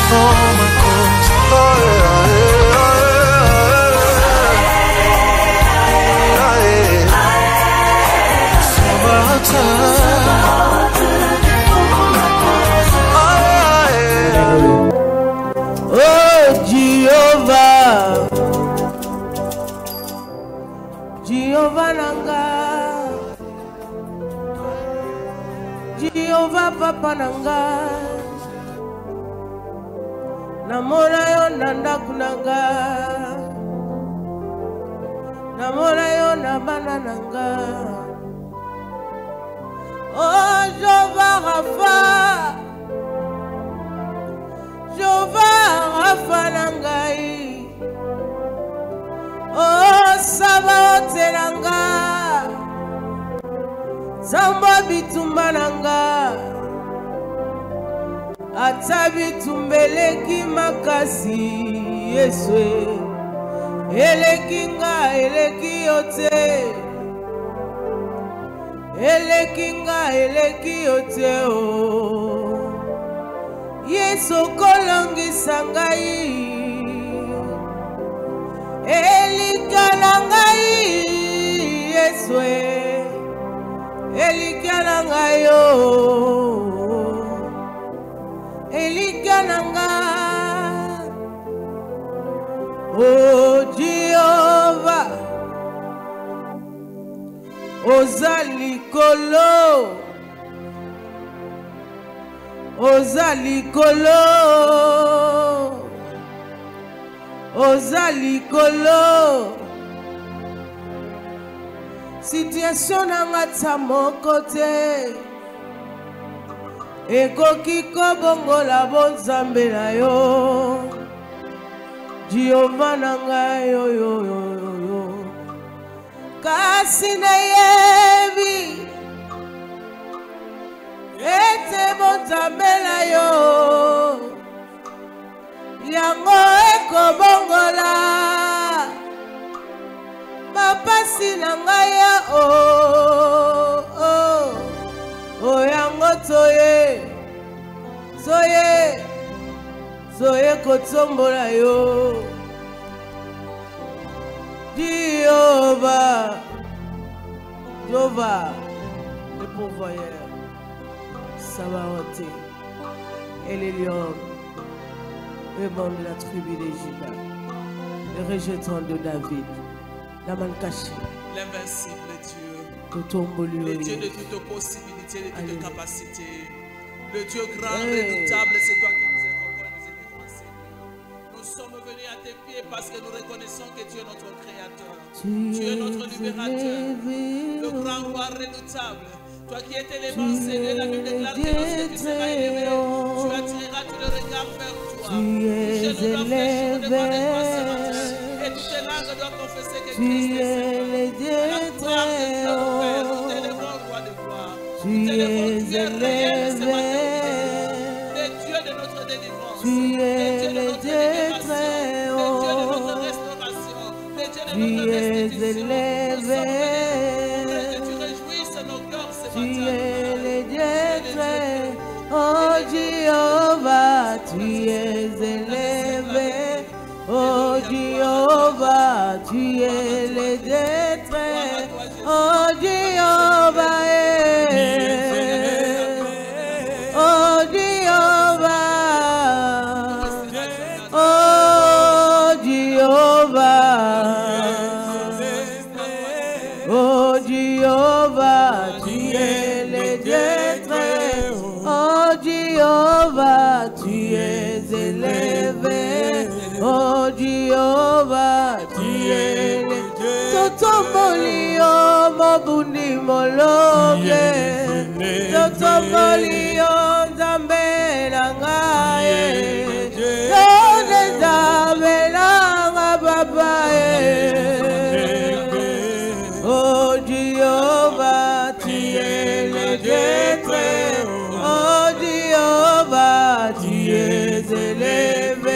souffrant ma cause. Oh Jehovah, Jehovah nanga, Jehovah papa nanga, namona yo nanda kunanga, namona yo nabana nanga. Oh Jehovah Rapha, Jehovah Rapha nangai. Oh Sabaoth nanga, Zamba bitumba nanga, ata bitumbeleki makasi Yeswe, elekinga eleki yote. Elekinga eleki yote o Yesu kolongisa ngai elikana ngai Yesu elikana ngai o elikana ngai oh Jehovah Ozali kolo, Ozali kolo, Ozali kolo. Situation nanga tamoko te, ekoki kobongola bonzambe na yo, Jehovah nanga yo yo yo yo. Kasi na yebi ete bonzambela yo yango ekobongola mapasi na ngai ya o yango toye zoye kotombola yo Jehovah, Jehovah, le pourvoyeur, Sabaoth, et les lions, le banc de la tribu de Juda, le rejeton de David, la main cachée, l'invincible Dieu, le Dieu de toute possibilité, de toute capacité, le Dieu grand, redoutable, c'est toi qui nous invocons, nous élévons, Seigneur. Nous sommes venus à tes pieds parce que nous reconnaissons que tu es notre Créateur. Tu es notre libérateur, le grand roi redoutable. Toi qui es élément, Seigneur, la Bible déclare que lorsque tu seras élevé, tu attireras tout le regard vers toi. Je nous dois faire devant les toi ce matin. Et toutes les langues doivent confesser que Christ est Seigneur. La gloire de Dieu, Père, nous t'élèvons, roi de gloire. Nous t'élèvons, tu es réel ce matin. Le Dieu de notre délivrance, le Dieu de notre libération, le Dieu de notre restauration, le Dieu de notre restitution. Que tu réjouisses nos cœurs ce matin. Tu es le Dieu très, oh Jéhovah, tu es élevé, oh Jéhovah, tu es le Dieu très, oh Jéhovah, oh Jéhovah, oh Jéhovah, oh Jéhovah, tu es le Dieu très, oh Jéhovah, tu es élevé, oh Jéhovah, tu es le Dieu. Totomolio mobundi mologe, totomolio zambe nangaye, yone zambe nanga babaye. Oh Jéhovah, tu es le Dieu très, oh Jéhovah, tu es élevé,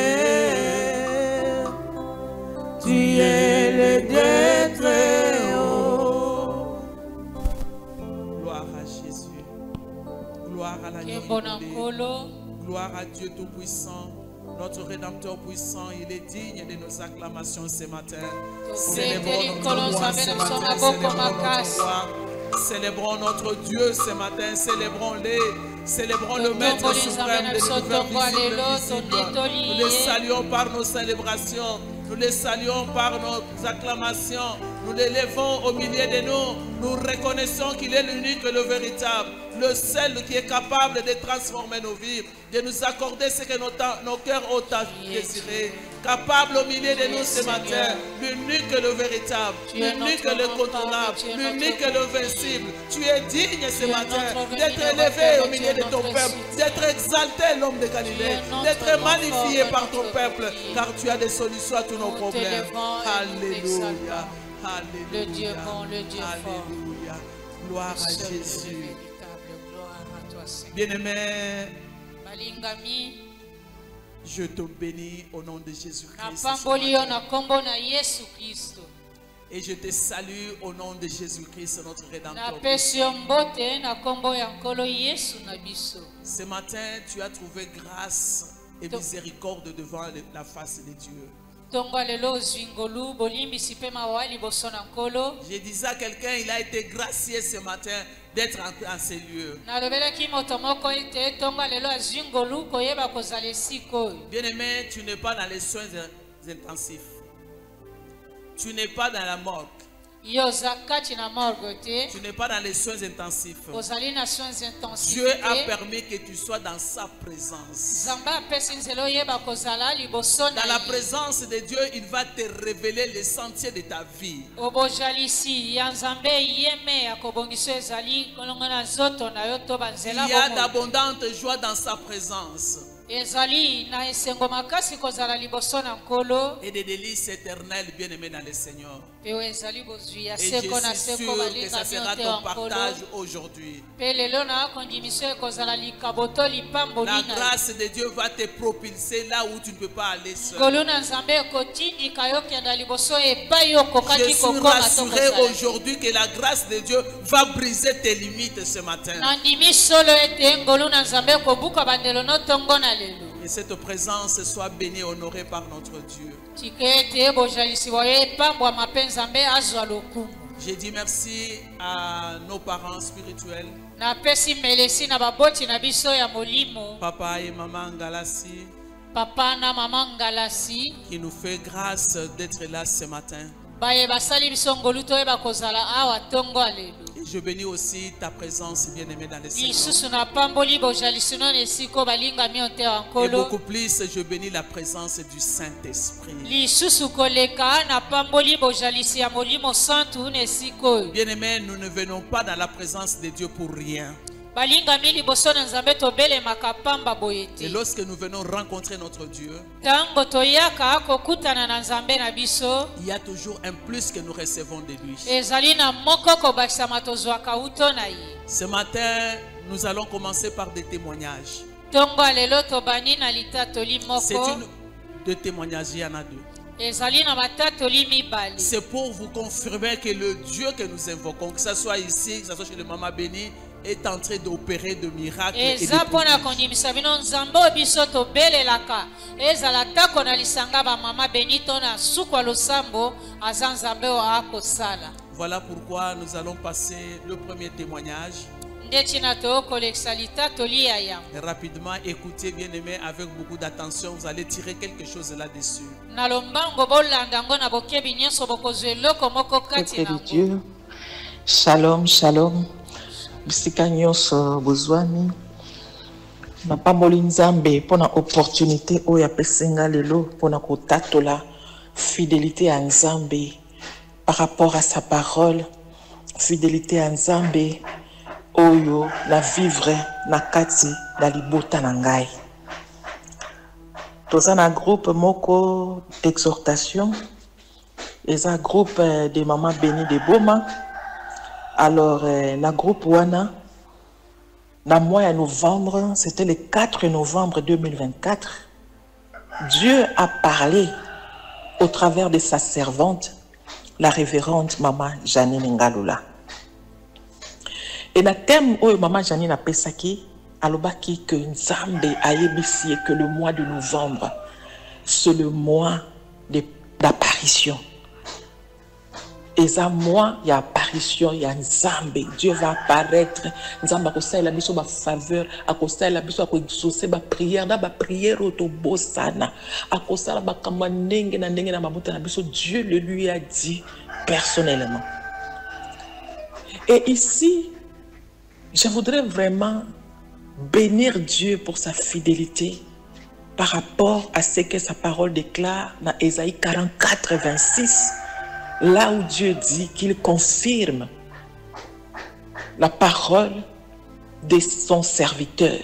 tu es le Dieu très haut. Gloire à Jésus, gloire à l'agneau immolé, gloire à Dieu Tout-Puissant, Notre Rédempteur puissant, il est digne de nos acclamations ce matin. Célébrons Célébrons notre roi ce matin. Célébrons notre roi. Célébrons notre Dieu ce matin. Célébrons-les. Célébrons le Maître suprême de l'univers visible et invisible. Nous les saluons par nos célébrations. Nous les saluons par nos acclamations. Nous l'élevons au milieu de nous. Nous reconnaissons qu'il est l'unique et le véritable. Le seul qui est capable de transformer nos vies, de nous accorder ce que nos cœurs ont désiré. Capable au milieu de nous ce matin, l'unique et le véritable, l'unique et le contournable, l'unique et le vincible. Tu es digne ce matin d'être élevé au milieu de ton peuple, d'être exalté l'homme de Galilée, d'être magnifié par ton peuple, car tu as des solutions à tous nos problèmes. Alléluia. Alléluia. Le Dieu bon, le Dieu fort. Alléluia. Gloire à Jésus. Bien-aimé, je te bénis au nom de Jésus-Christ. Et je te salue au nom de Jésus-Christ, notre Rédempteur. Ce matin, tu as trouvé grâce et miséricorde devant la face de Dieu. Je disais à quelqu'un, il a été gracié ce matin d'être en ces lieux. Bien-aimé, tu n'es pas dans les soins intensifs. Tu n'es pas dans la morgue. Tu n'es pas dans les soins intensifs. Dieu a permis que tu sois dans sa présence. Dans la présence de Dieu, il va te révéler les sentiers de ta vie. Il y a d'abondantes joies dans sa présence. Et des délices éternelles, bien-aimés dans le Seigneur. Et je suis sûr que ça sera ton partage aujourd'hui. La grâce de Dieu va te propulser là où tu ne peux pas aller seul. Je suis rassuré aujourd'hui que la grâce de Dieu va briser tes limites ce matin. Et cette présence soit bénie et honorée par notre Dieu. J'ai dit merci à nos parents spirituels. Papa et maman Ngalassi, qui nous fait grâce d'être là ce matin. Et je bénis aussi ta présence, bien-aimée, dans le Seigneur. Et beaucoup plus, je bénis la présence du Saint-Esprit. Bien-aimés, nous ne venons pas dans la présence de Dieu pour rien. Et lorsque nous venons rencontrer notre Dieu, il y a toujours un plus que nous recevons de lui. Ce matin, nous allons commencer par des témoignages. C'est deux témoignages, il y en a deux. C'est pour vous confirmer que le Dieu que nous invoquons, que ce soit ici, que ce soit chez le Maman Béni, est en train d'opérer de miracles et de prodiges. Voilà pourquoi nous allons passer le premier témoignage. Et rapidement, écoutez, bien-aimés, avec beaucoup d'attention, vous allez tirer quelque chose là-dessus. Peuple de Dieu, shalom, shalom. Bisika nyonso bozwami na pamboli nzambe pona opportunité oyo apesenga lelo pona kotatola fidélité à nzambe par rapport à sa parole, fidélité à nzambe oyo la vivre na kati na libota na ngai. Toza na groupe moko d'exhortation, eza groupe de Maman Béni de Boma. Alors, la groupe Wana, dans le mois de novembre, c'était le 4 novembre 2024, Dieu a parlé au travers de sa servante, la révérende Maman Janine Ngalula. Et le thème où Maman Janine a pesaki, alobaki que Nzambe ayebisi que le mois de novembre, c'est le mois d'apparition. Et ça, moi, il y a apparition, il y a Nzambe. Dieu va apparaître. Nzambe a conseillé la mission, ma faveur, a conseillé la mission, a conseillé ma prière, na ba prière autobosana, a conseillé la kamanenge na ndenge na mabuta na biso. Dieu le lui a dit personnellement. Et ici, je voudrais vraiment bénir Dieu pour sa fidélité par rapport à ce que sa parole déclare dans Ésaïe 44, 26. Là où Dieu dit qu'il confirme la parole de son serviteur.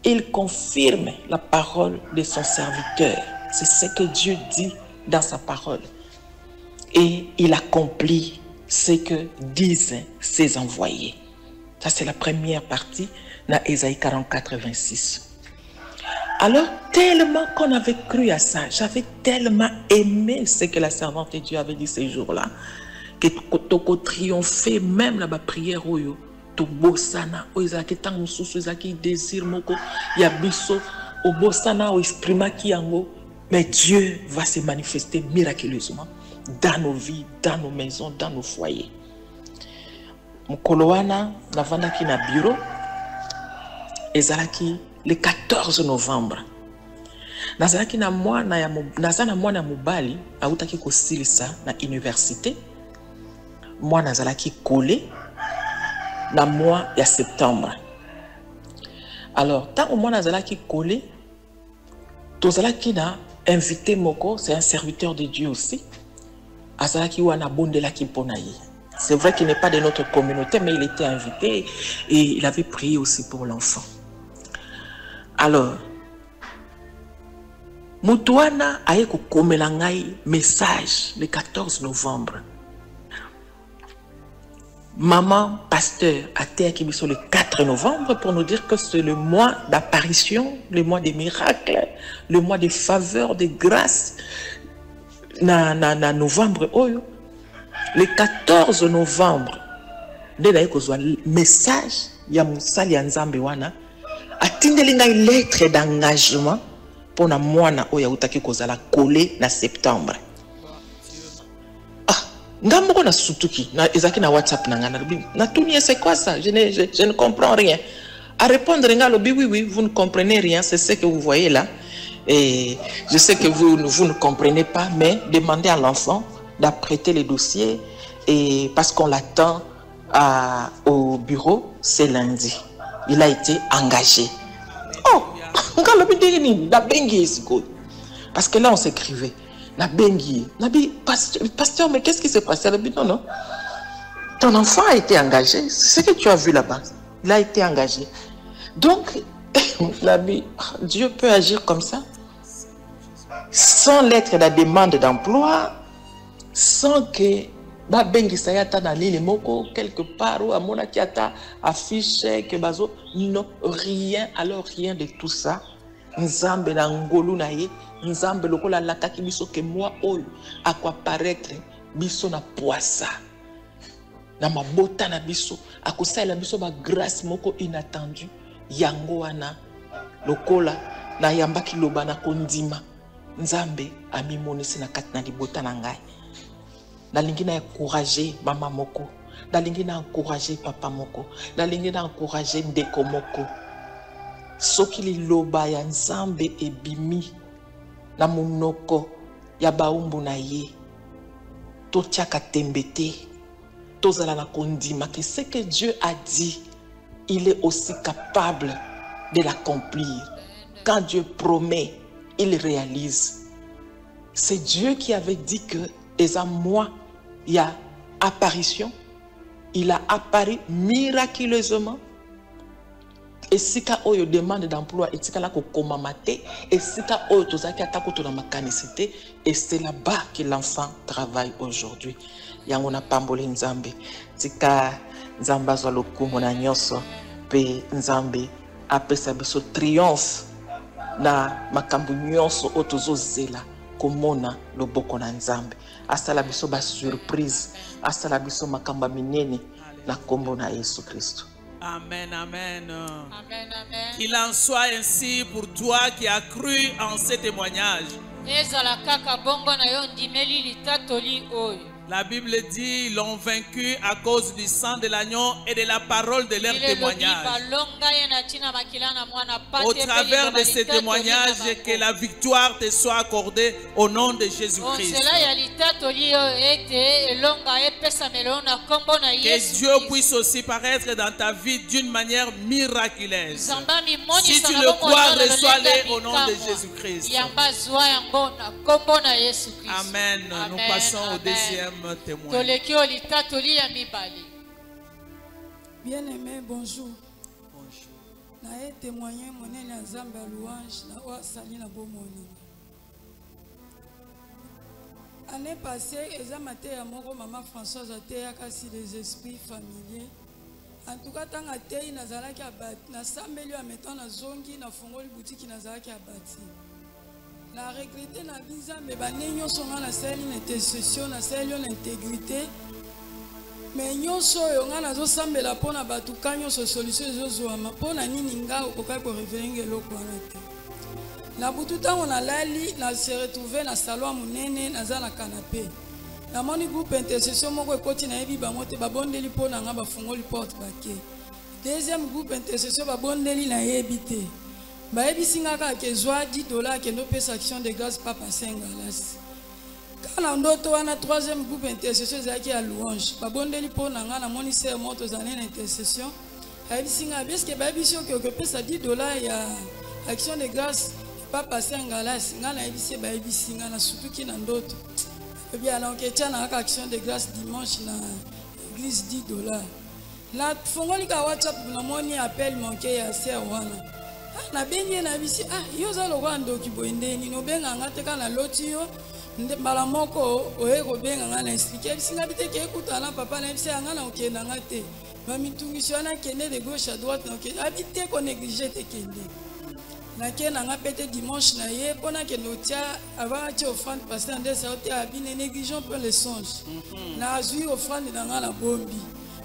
Il confirme la parole de son serviteur. C'est ce que Dieu dit dans sa parole. Et il accomplit ce que disent ses envoyés. Ça, c'est la première partie dans Ésaïe 44, 26. Alors, tellement qu'on avait cru à ça, j'avais tellement aimé ce que la servante de Dieu avait dit ces jours-là, que toko triomphé même la prière oyo, to bosana, o izaki tang mususu izaki désir moko, ya biso, o bosana o exprima ki yango, mais Dieu va se manifester miraculeusement dans nos vies, dans nos maisons, dans nos foyers. Mukoloana, navandaki na bureau, ezalaki le 14 novembre. Nazalaki na mwana mobali autaki kosilisa na université. Moi nazalaki collé na mois ya septembre. Alors, tant que moi nazalaki collé, tozalaki na invité moko, c'est un serviteur de Dieu aussi. Azalaki wana bondelaki ponaye. C'est vrai qu'il n'est pas de notre communauté, mais il était invité et il avait prié aussi pour l'enfant. Alors, Moutouana a eu un message le 14 novembre. Maman, pasteur, a été le 4 novembre pour nous dire que c'est le mois d'apparition, le mois des miracles, le mois des faveurs, des grâces. Na novembre, le 14 novembre, il y a un message, il y a un message Nzambe wana. Atindeli ngai lettre d'engagement pour na mwana oya utaki kozala collé na septembre. Ah, ngamoko na sutuki na ezaki na WhatsApp na ngana na tuni c'est quoi ça? Je ne comprends rien. À répondre ngalo oui, vous ne comprenez rien, c'est ce que vous voyez là. Et je sais que vous ne comprenez pas, mais demandez à l'enfant d'apprêter les dossiers et parce qu'on l'attend au bureau, c'est lundi. Il a été engagé. Oh, parce que là on s'écrivait. Pasteur, mais qu'est-ce qui s'est passé? Non. Ton enfant a été engagé. C'est ce que tu as vu là-bas. Il a été engagé. Donc, Dieu peut agir comme ça. Sans lettre de demande d'emploi, sans que Babengi sayata na lile moko quelque part ou amona kiata affiche que bazo non rien, alors rien de tout ça. Nzambe na ngolu na ye, Nzambe lokola lakaki biso ke moi oyo akwa paraître biso na poissa. Na mabota na biso akosala biso ba grâce moko inattendue yango wana lokola na yambaki loba na kondima. Nzambe amimonisi na kati na libota na ngai. Nalingi na encourager maman moko, nalingi na encourager papa moko, nalingi na encourager ndeko moko. Soki liloba ya Nzambe ebimi na munoko ya baumbu na ye, totiaka tembete, tozala na kondima que ce que Dieu a dit, il est aussi capable de l'accomplir. Quand Dieu promet, il réalise. C'est Dieu qui avait dit que et à moi, il y a apparition. Il a apparu miraculeusement. Et si ka oyo demande d'emploi, et si ka la ko komamate, et si ka oyo tozaki atako to na makanicité, et c'est là-bas que l'enfant travaille aujourd'hui. Yango na pamboli Nzambe. Tika Nzamba zo lokumu na nyoso, pe Nzambe apesa biso triomphe na makambu nyonso otozo zela. Komona loboko na Nzambe asala biso ba surprise asala biso makamba minene na kombo na Yesu Kristo. Amen, amen. Amen, amen. Qu'il en soit ainsi pour toi qui as cru en ces témoignages. Ezala kaka bongo na yo ndimeli litatoli oyo. La Bible dit, ils l'ont vaincu à cause du sang de l'agneau et de la parole de leur témoignage. Au travers de ces témoignages, que la victoire te soit accordée au nom de Jésus-Christ. Que Dieu puisse aussi paraître dans ta vie d'une manière miraculeuse. Si tu le crois, reçois-le au nom de Jésus-Christ. Amen. Nous passons au deuxième témoin. Bien-aimé, bonjour. Bonjour. Nae témoigné mon nzambe louange na wa sali na bomoni. Année passée, ezamate ya moko maman Françoise ateya kasi les esprits familiers. En tout cas, tant atei nazalaki abati na sambeli ya metant na zongi na fongoli boutique nazalaki abati. La regretté na visa mais banenyo songa na sali na intercession na sali na intégrité. Mais nyonso yo nga nazo sambela pona batu kanyo so solution ezozwama pona nini nga okoka ko révéler eloko wana te. Na butu tango na lali na se retrouver na salon munene naza na canapé. Na moni groupe intercession moko ekoti na yebi bango te babondeli pona nga bafungoli porte bake. Deuxième groupe intercession babondeli na yebi te. Bayebi ka ke zwa $10 ke no pesa action de grâce papa Sengalas. Quand ndoto wana troisième groupe intercession zaki ya louange. Babondeli pona nga na moni sœur moto zané na intercession. Bayebi singa biske bayebi sio ke pesa $10 ya action de grâce papa Sengalas. Nga na yebi bayebi singa na sutuki na ndoto. Et bien alors que tiens na action de grâce dimanche na église $10. La fongoli ka WhatsApp na moni appel manqué ya sœur wana. Na benye na bisi yo za lo kwando kiboendeni no benga ngate kana loti yo mbala moko oye ko benga ngana expliquer bisinga biteke ekutana papa na bisi ngana okenda ngate ba mitungisho na kende de gauche à droite na okenda abite ko négliger te kende na kena nga pete dimanche na ye pona ke notia avant ti offrande pasteur ndesa ote abine négligeons peu les songes na azui offrande na ngana bombi.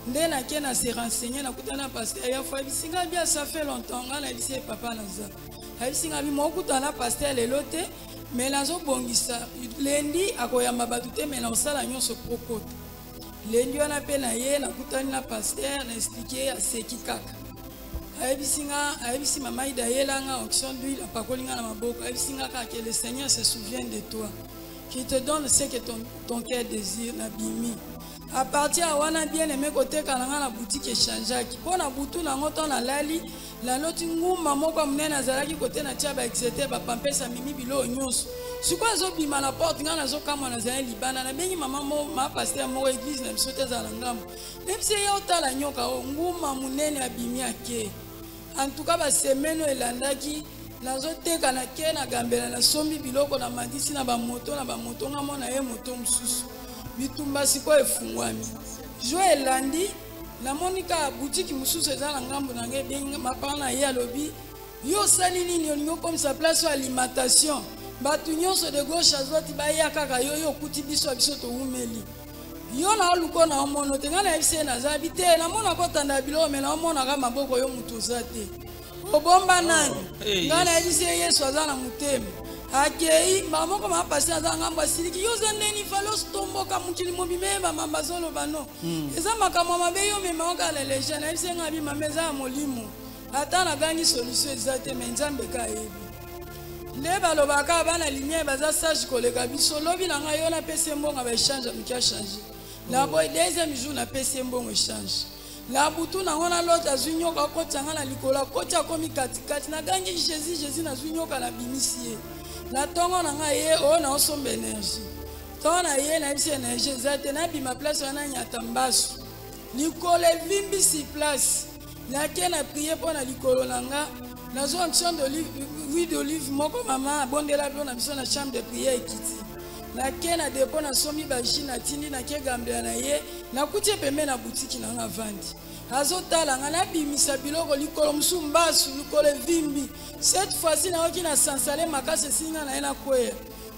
Nde na kena se renseigner na kutana pasteur ya fois bisinga bien ça fait longtemps ngana bisi papa naza bisinga bi mo kutana pasteur le lote mais nazo bongisa lendi akoyamba batu te mais na osala nyonso prokote lendi wana pe na ye na kutani na pasteur na expliquer ya seki kaka ayebisi mama ida yelanga onction d'huile apakolinga na maboko ayebisi kaka que le Seigneur se souvient de toi qui te donne ce que ton cœur désire na bimi. À partir de wana bien aimé côté kananga na boutique échangeaki pona butu na ngoto na lali la loti nguma moko munene azalaki côté na tia ba exéter ba pampesa mimi bilo nyonso siko zo bima na porte ngana zo kama na zali libana na bengi mama mo ma pasteur mo église na bisote za la ngambo même si ya otala nyoka o nguma munene abimi ake en tout cas ba semaine elandaki nazo teka na ke na gambela na sombi biloko na mandisi na ba moto ngamo na ye moto mususu bitumba siko efungwami jo elandi la monika boutique mususu eza na ngambo na nge benga mapana ye alobi yo sali nini olingo comme sa place alimentation batu nyonso de gauche à droite baya kaka yo kuti biso to umeli yo na luko na omono te ngana yebise na zabi te na mona kotanda bilo me na omona ka maboko yo mutu zate obomba nani ngana yebise Yesu azana mutema akei mamoko mapasi aza ngamba siliki yo zandeni falos tomboka mukili mobimeba mambazolo bano eza makamwa mabe yo mema okala leje na yebise ngabi mameza ya molimo ata na gangi solution ezate me nzambe ka yebi nde balobaka bana lumière baza sage koleka biso lobi na ngai yo na pese mbongo ba échange miki a changer la boy deuxième jour na pese mbongo échange la butu na ngona l'autre azunyoka kotanga na likola kotya komi katikati na gangi Jésus na zunyoka na bimisie na tongo na ngai ye o na osomba énergie tongo na ye na bisi énergie zate na bima place wana nyata mbasu likolo evimbi si place na ke na prier pour na likolo na nga na zo onction d'huile d'olive moko mama abondela bio na biso na chambre de prière ekiti na ke na dépôt na somi baji na tindi na ke gambela na ye na kutie pembe na boutique na nga vandi azotala nga na bimisa biloko likolo musu mbasu likolo evimbi cette fois-ci na oki na sansale makasi singa na ye na kwea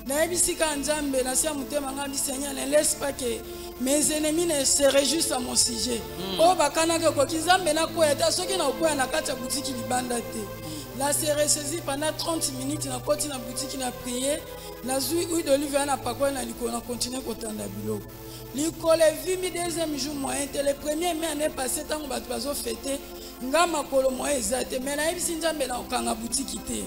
Naebisika Nzambe na sia mutema nga Seigneur, ne laisse pas que mes ennemis ne se réjouissent à mon sujet. Oh bakana ke ko Nzambe na ko eta soki na ko na kati ya boutique libanda te. Là c'est ressaisi pendant 30 minutes na koti na boutique na prier, na zui huile d'olive na pakwa na liko na continuer kotanda biloko. Likolo vimi deuxième jour moyen te le premier mai année passée tant bato bazo fêter nga makolo moyen ezate mais na yebisi Nzambe na okanga boutique te.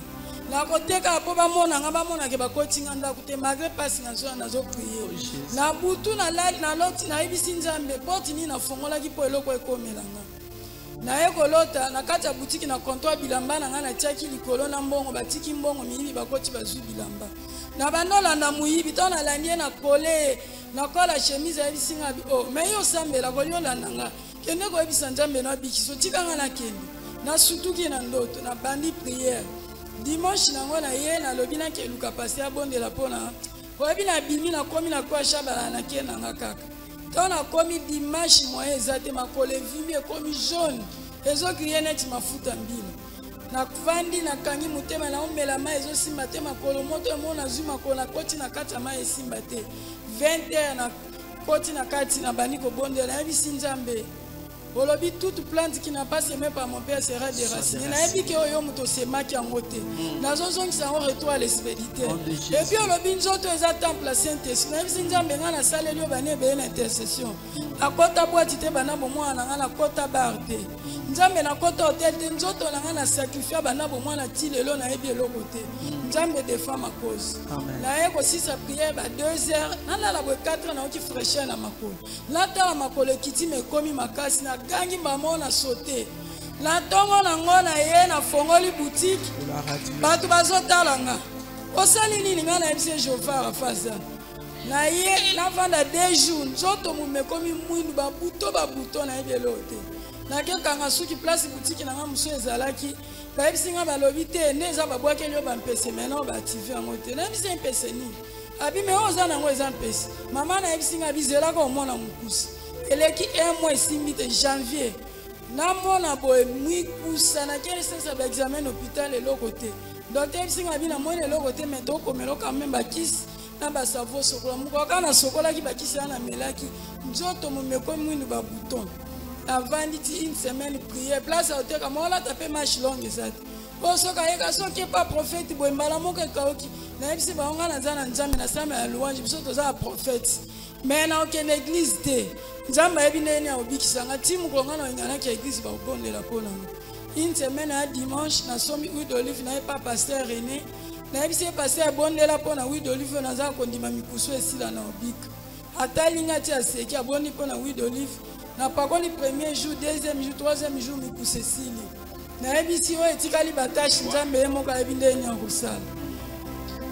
Na koteka po bamona nga bamona ke bakoti nga ndako te malgré pasi nazo prier. Na butu na lali na loti na yebisi Nzambe porte ni na fongola ki po eloko ekomelanga. Na yekolota na kati ya boutique na comptoir bilamba na nga na tiaki likolo na mbongo batiki mbongo miyibi bakoti bazwi bilamba. Na banola na muyibi to na landie na kole na kola chemise ya bisinga bi oh mais yo sambela ko yo lananga kende ko ebisa Nzambe na bikiso tikanga na kende na sutuki na ndoto na bandi prière. Dimanche nango na ye na lobi na ke luka passer abondela pona ko ebina bimi na komi na kwa shabala na kena nga kaka. Quand on a commis dimanche, moi, exactement, les vimés comme jaune, les autres qui sont mafuta mbila. Na kuvandi na kangi mutema na umela ma ezo simbate makolo moto mo na zuma ko na koti na kati ma esimbate 20h na koti na kati na baniko bonde na yebisi Nzambe. Olobi toute plante qui n'a pas semé par mon père sera déracinée. Na yebi ke oyo muto semaki angote. Na zozongi sa on retour à l'expéditeur. Et puis olobi nzoto eza temple Saint-Esprit. Na yebi Nzambe nga na saleli yo bane be na intercession. Akota boati te bana bo mwana nga na kota barte. Nzambe na kota hotel te nzoto na nga na sacrifier bana bo mwana ti lelo na yebi eloko te. Nzambe défend ma cause. Na ye ko si sa prière ba 2h, na la bo 4 na oki fraîcheur na makolo. La ta makolo kiti me komi makasi na gangi maman na sauté. La tongo na ngona ye na fongoli boutique. Batu bazotalanga. Osali nini nga na MC Jova Faza. Na ye la vanda 2 jours. Nzoto mu me komi mwindu ba buto na yebelo te. Na ke kanga suki place boutique na nga muso ezalaki. Ba ebisinga balobi te neza ba bwake lyo ba mpese maintenant ba activer ngote. Na bisi mpese ni. Abi me oza na ngo eza mpese. Mama na ebisinga bizela ko mona mukusi. Eleki 1 mois simbite janvier na mona boy mwikusa na kele sasa ba examen hôpital le côté docteur singa bina mona le côté mais to komelo quand même bakisi na ba savo sokola muko kana sokola ki bakisi na melaki nzoto mumeko mwindu ba bouton avant une semaine prière place à hôtel comme on l'a tapé marche longue ça osoka yeka soki pas prophète boy mbala moko kaoki na yebisi ba onga na zana Nzambe na sama ya louange biso toza prophète mais na aucune église te Nzambe yebi nene ya obikisanga timu kolonga na ngana ki église ba obondela pona une semaine à dimanche na somi huile d'olive na pas pasteur René na yebisi pasteur bondela pona huile d'olive na za kondima mikusu esila na obika atalinga ti aseki abondi pona huile d'olive na pakoli premier jour deuxième jour troisième jour mikusu esili na yebisi o etikali batashi Nzambe ye moko yebi ndeni ya kosala.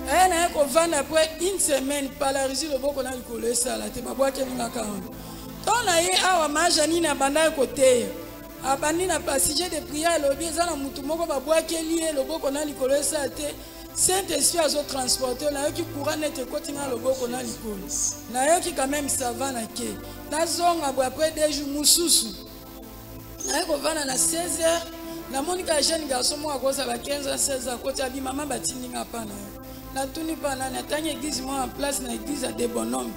Elle a convaincu après une semaine par la régie le boko na likolo esala te babwa kelinga kaona. Ton aye awa majani na banda côté. Abandi na passage de prière lobi ezana mutu moko babwa kelie le boko na likolo esala te. Saint-Esprit azo transporter na yoki courant net kotinga le boko na likolo. Na yoki quand même savana ke. Na zonga bo après 2 jours mususu. Na yoko vana na 16h. La monika jeune garçon mo akosa ba 15h 16h koti abi mama batindinga pana. Na tuni pa na tanya église moi en place na église à des bonhommes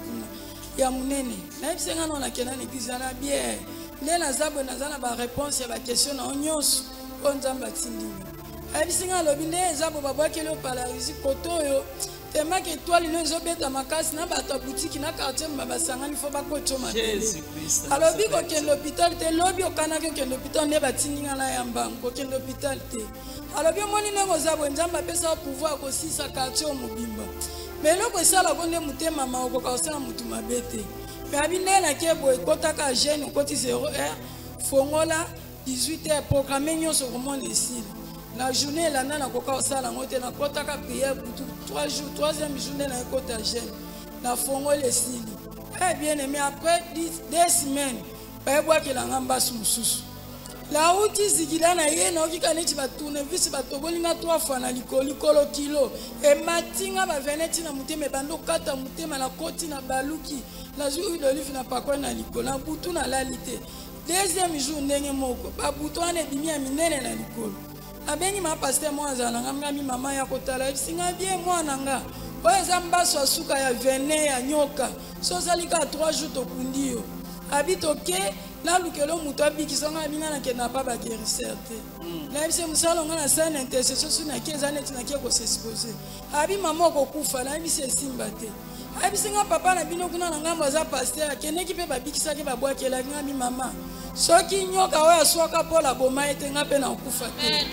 ya munene na bisenga non na kena église na bien le na zabo na zana ba réponse ya ba question na onyos o Nzamba tindinga bisenga lobi ne zabo babwaki le paralisi kotoyo tema ke étoile no ezobeta makasi na bato boutique na quartier mbaba sangani fo bakotoma Jésus Christ alobi ko ke l'hôpital te lobi okana ke l'hôpital ne batindinga na yamba ko ke l'hôpital te alobi moni nengo zabo Nzamba pesa pouvoir ko sisa quartier mobimba mais loko esala konde mutema maoko ka osala mutu mabete mais abinde na ke boy kotaka jeune koti 0h fongola 18h programmé nyonso ko monde ici la journée la nana koka osala ngote na kotaka prière pour 3 jours 3e journée na kota jeune na fongola ici eh bien aimé après 2 semaines ba boa ke la ngamba susu la outi zigila na ye na okika neti ba tournevis ba tobolinga 3 fois na likolo kilo e matinga ba veneti na mutema bando kata mutema na koti na baluki la huile d'olive na pakwa na likolo na butu na lalite deuxième jour ndenge moko ba butu ane bimi ya minene na likolo abengi ma pasteur mo azana ngami mama ya kotala singa bien mwana nga oyo eza mbaso asuka ya vene ya nyoka so ozali kaka 3 jours tokundi yo abi toke nalukelo moto abikisanga abinga nakende na pa baguérisseur te nayebi se mosala nga na sala na intercession so naki eza neti naki ekosexpose abi mama okokufa nayebi se esimba te ayebi se nga papa na bino kuna na ngambo aza paster akendeki mpe babikisaki babwakelaki nga bi mama soki nyoka oyo aswaka mpola boma ete nga mpe na okufa te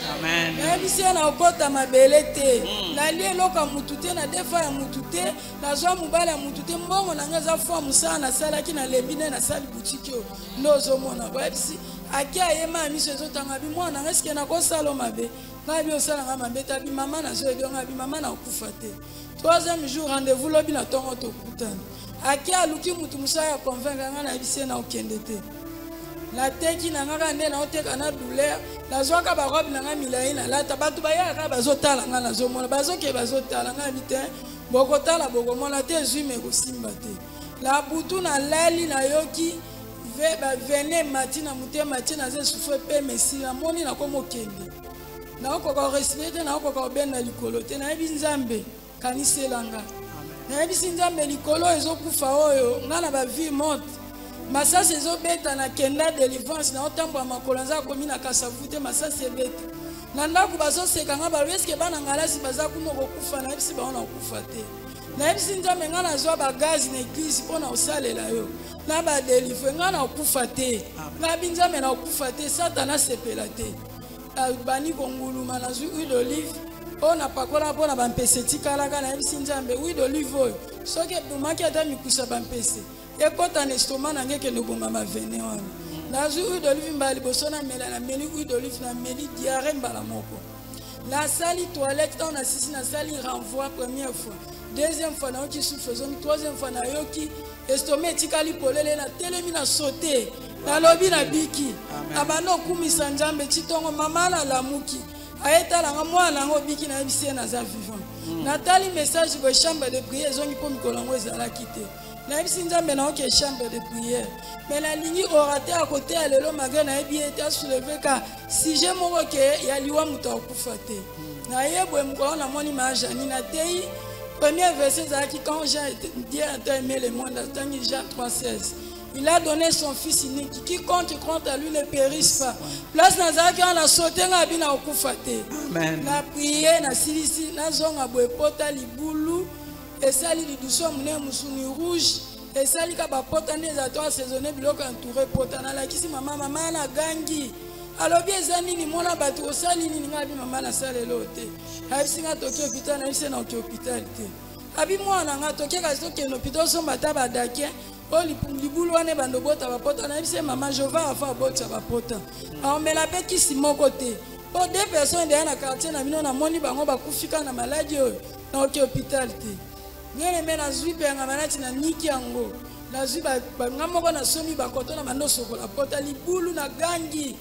nayebi se na okota mabele te nalie eloko ya mutu te na defa ya mutu te nazwa mobali ya mutu te mbongo na nga eza fwa mosala nasalaki nalembi nde nasali butiki oyo nde ozomona boyebisi aki ayema ya miso ezotanga bi mwana nga esike nakosala mabe nga bi osalanga mabe ta bi mama nazoyebi nga bi mama na okufa te 3e jour rendez-vous lobi na ntongo tokutana aki aluki mutu mosala ya convaincre nga nayebi se na okende te nateki na nga nde naoteka na douleur nazwaka barobe na nga milai nalata bato bayaka bazotala nga nazomona bazoke bazotala nga bi te bokotala bokomona te ezwi me kosimba te la butu nalali nayoki bavene mati na motema tie naza esufre mpe mesi namoni nakoma okende naokoka korespire te naokoka kobenda likolo te nayebi nzambe kaniselanga nayebisi nzambe likolo ezokufa oyo nga na bavie monte masasi ezobeta na kenda délivrance na otambola makolo nza akomi na kasavu te masasi ebeta na ndako bazoseka nga balobi eske bana ngalasi baza kuna kokufa nayebisi baona kokufa te nayebisi nzambe nga nazwa bagazi na eglise mpo na kosalela yo na badelivre nga na kokufa te nga bi nzambe na kokufa te satana asepela te bani konguluma nazwi huile d'olive oyo napakola mpo na bampese etikalaka nayebisi nzambe huile d'olive oyo soki ebumaki ata mikusa bampese ekota na estoma nange ekende kobonga mavene wana nazwi huile d'olive mbala liboso namela nameli huile d'olive nameli diare mbala moko nasali toilette ntango nasisi nasali renvoi première fois deuxième fois nayoki souffle ezomi troisième fois nayoki estoma etikali polele natelemi na saute nalobi na biki abanda okumisa nzambe titongo mama nalamuki ayetalanga mwana yango obiki nayebisi ye naza vivant natali message boye chambre de prière ezongi mpo mikolo yango ezalaki te nayebisi nzambe nayoki chambre de prière me nalingi orateur ya kote ya lelo malgré nayebi ete asouleve ka sujet moko ke ya liwa moto akufa te naye boye mokolo namoni maajani natei premier verset ezalaki quand Dieu a aimé le monde atangi Jean 3,16 il a donné son fils unique quiconque croit à lui ne périsse pas place nazalaki wana nasote nga abi na okufa te na prie nasilisi nazonga boye pota libulu esali liduso mune musuni rouge esali ka bapota nde eza to asaisonne biloko entouré pota nalakisi mama na gangi alobi eza nini mona bato osali nini nga abi mama nasalelo te ayebisi nga toki hôpital nayebisi na oki hôpital te abi mwana nga toki kasi tokende hôpital osomba ata badakien oyo libulu wana ebanda obota bapota nayebisi mama jova afa abotisa bapota aomela mpe kisi moko te po 2 personnes deya na quartier na bino namoni bango bakufika na maladi oyo na oki hôpital te ngeleme nazwi penga manati na niki yango nazwi nga moko nasomi bakoto na bando sokola pota libulu na gangi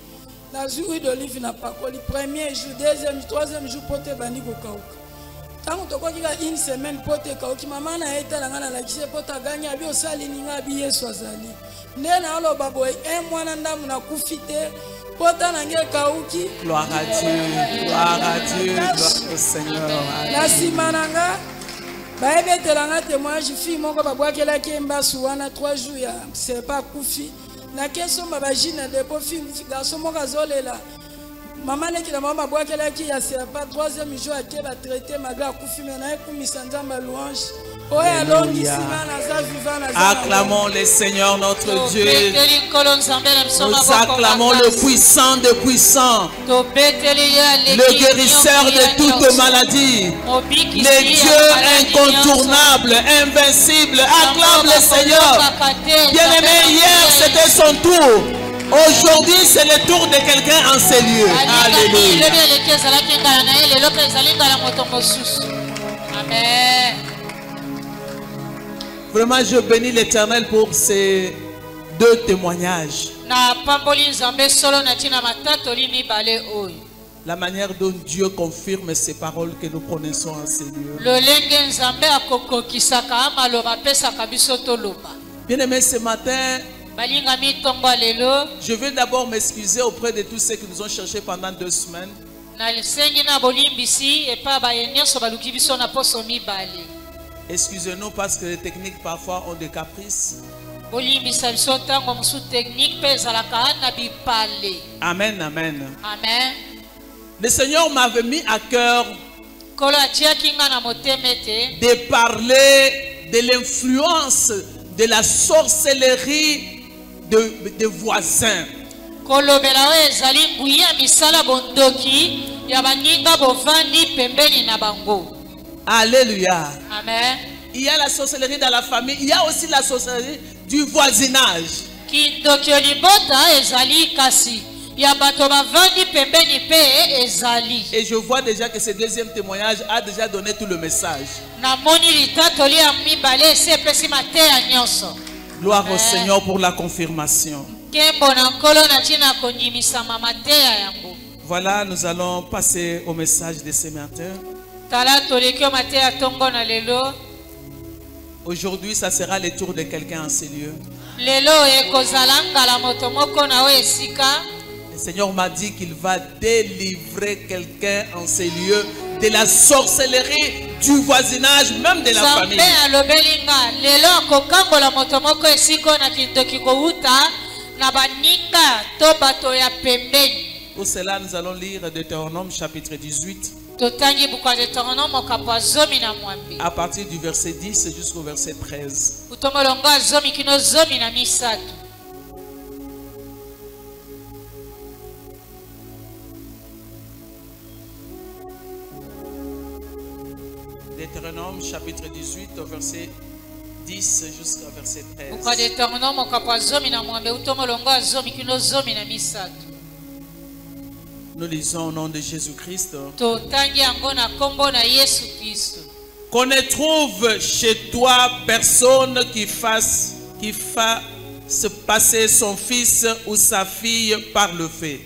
nazwi huile d'olive na pakoli premier jour deuxième troisième jour pote ebandi kokauka ntango tokoki ka 1 semaine pote ekauki mama na ye etalanga nalakisi pota gangi abi osali ninga abi yesu azali nde naoloba boye 1 mwana ndambu nakufi te pota nange ekauki gloire à Dieu gloire au Seigneur na nsima nanga bayebetelanga témoignage fille moko babwakelaki embasu wana 3 jours ya sepa akufi nakesomba bagine depo fille garçon moko azolela mama leki na mama babwakelaki ya sepa 3e jour ake batraité malgré akufi me na ekumisa nzambe louange acclamons le Seigneur notre Dieu. Nous acclamons le puissant de puissants, le guérisseur de toute maladie, le Dieu incontournable, invincible. Acclame le Seigneur. Bien-aimé, hier c'était son tour. Aujourd'hui, c'est le tour de quelqu'un en ces lieux. Alléluia. Amen. Vraiment, je bénis l'Éternel pour ces 2 témoignages. La manière dont Dieu confirme ces paroles que nous prononçons en ces lieux. Bien-aimés, ce matin, je vais d'abord m'excuser auprès de tous ceux qui nous ont cherchés pendant 2 semaines. Excusez-nous parce que les techniques parfois ont des caprices. Amen, amen. Amen. Le Seigneur m'avait mis à cœur de parler de l'influence de la sorcellerie de voisins. Alléluia. Amen. Il y a la sorcellerie dans la famille, il y a aussi la sorcellerie du voisinage. Et je vois déjà que ce deuxième témoignage a déjà donné tout le message. Gloire au Seigneur pour la confirmation. Voilà, nous allons passer au message de ce matin. Aujourd'hui, ça sera le tour de quelqu'un en ces lieux. Le Seigneur m'a dit qu'il va délivrer quelqu'un en ces lieux de la sorcellerie du voisinage, même de la famille. Pour cela, nous allons lire Deutéronome chapitre 18. À partir du verset 10 jusqu'au verset 13. Deutéronome chapitre 18 au verset 10 jusqu'au verset 13. Nous lisons au nom de Jésus-Christ. Qu'on ne trouve chez toi personne qui fasse passer son fils ou sa fille par le feu.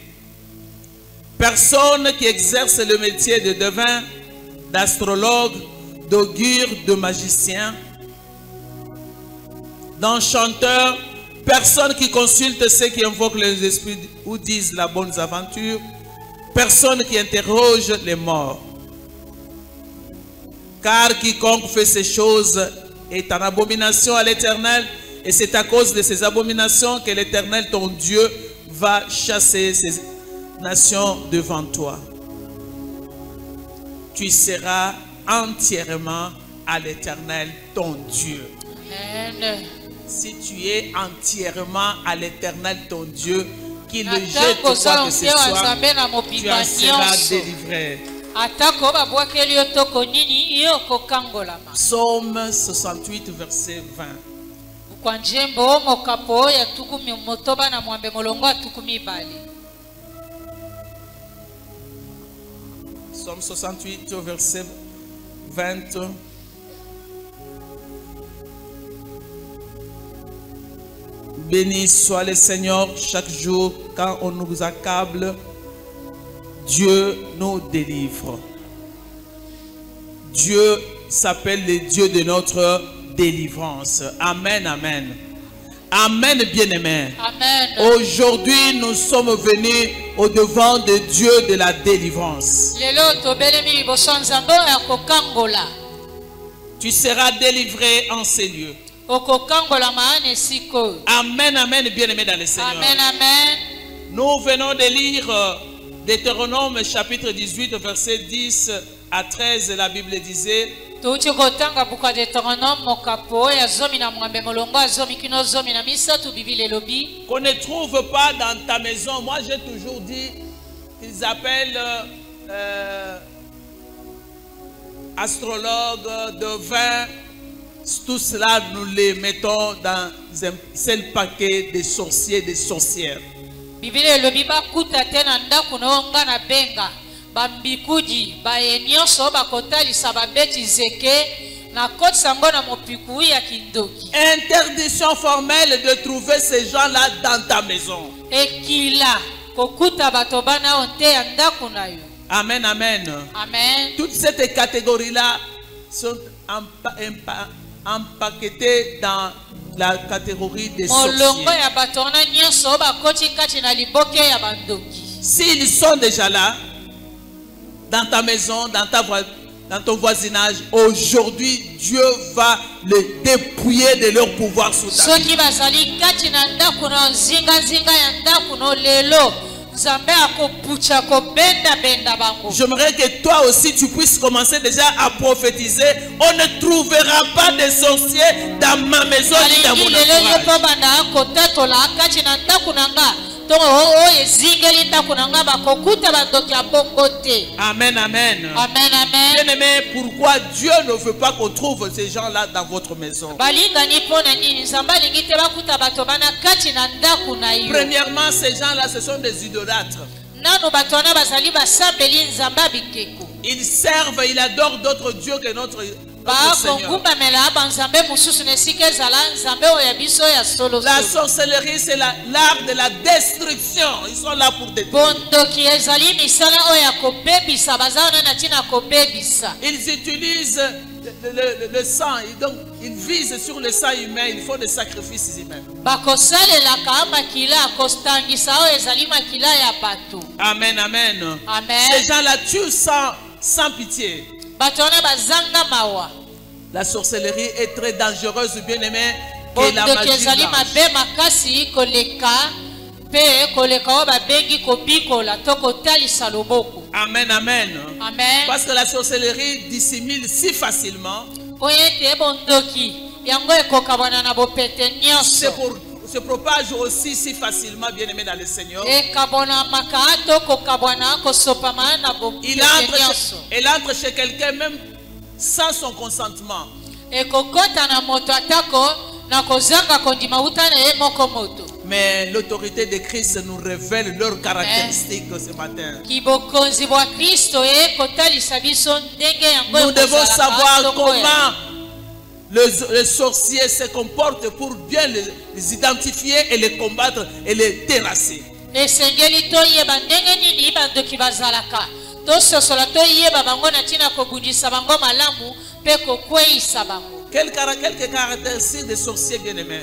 Personne qui exerce le métier de devin, d'astrologue, d'augure, de magicien, d'enchanteur, personne qui consulte ceux qui invoquent les esprits ou disent la bonne aventure, personne qui interroge les morts. Car quiconque fait ces choses est en abomination à l'Éternel, et c'est à cause de ces abominations que l'Éternel, ton Dieu, va chasser ces nations devant toi. Tu seras entièrement à l'Éternel, ton Dieu. Amen. Si tu es entièrement à l'Éternel, ton Dieu, qu'il le jette quoi que ce soit, tu en seras délivré. Psaume 68, verset 20. Psaume 68, verset 20. Béni soit le Seigneur chaque jour quand on nous accable. Dieu nous délivre. Dieu s'appelle le Dieu de notre délivrance. Amen, amen. Amen, bien-aimés. Amen. Aujourd'hui, nous sommes venus au devant de Dieu de la délivrance. Tu seras délivré en ces lieux. Amen, amen, bien-aimés dans le Seigneur. Amen, amen. Nous venons de lire Deutéronome chapitre 18, verset 10 à 13. La Bible disait: Qu'on ne trouve pas dans ta maison. Moi, j'ai toujours dit qu'ils appellent astrologues, devins. Tout cela, nous les mettons dans un seul paquet de sorciers, de sorcières. Interdiction formelle de trouver ces gens-là dans ta maison. Amen, amen. Amen. Toutes ces catégories-là sont empaquetées dans la catégorie des sorciers. S'ils sont déjà là, dans ta maison, dans ta dans ton voisinage, aujourd'hui Dieu va les dépouiller de leur pouvoir sur ta vie. J'aimerais que toi aussi tu puisses commencer déjà à prophétiser. On ne trouvera pas de sorciers dans ma maison ni dans mon entourage. Amen, amen. Bien-aimé, pourquoi Dieu ne veut pas qu'on trouve ces gens-là dans votre maison? Premièrement, ces gens-là, ce sont des idolâtres. Ils servent, ils adorent d'autres dieux que notre Seigneur. La sorcellerie, c'est l'art de la destruction. Ils sont là pour détruire. Ils utilisent le sang, et donc ils visent sur le sang humain. Ils font des sacrifices humains. Amen, amen. Ces gens-là tuent sans pitié. La sorcellerie est très dangereuse, bien aimé, et la magie blanche. Amen, amen. Parce que la sorcellerie dissimule si facilement. Se propage aussi si facilement, bien aimé dans le Seigneur. Il entre chez quelqu'un même sans son consentement. Mais l'autorité de Christ nous révèle leurs caractéristiques ce matin. Nous devons savoir comment les sorciers se comportent pour bien les identifier et les combattre et les terrasser. Quelques caractéristiques des sorciers bien-aimés?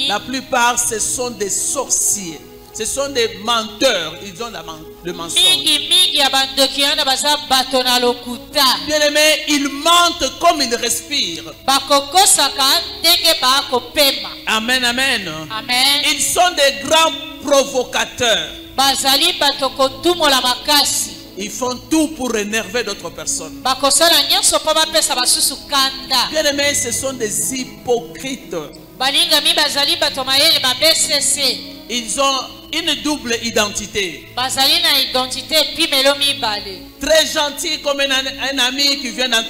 La plupart, ce sont des sorciers. Ce sont des menteurs. Ils ont le mensonge. Bien aimé, ils mentent comme ils respirent. Amen, amen. Ils sont des grands provocateurs. Ils font tout pour énerver d'autres personnes. Bien aimé, ce sont des hypocrites. Ils ont une double identité. Très gentil comme un ami qui vient dans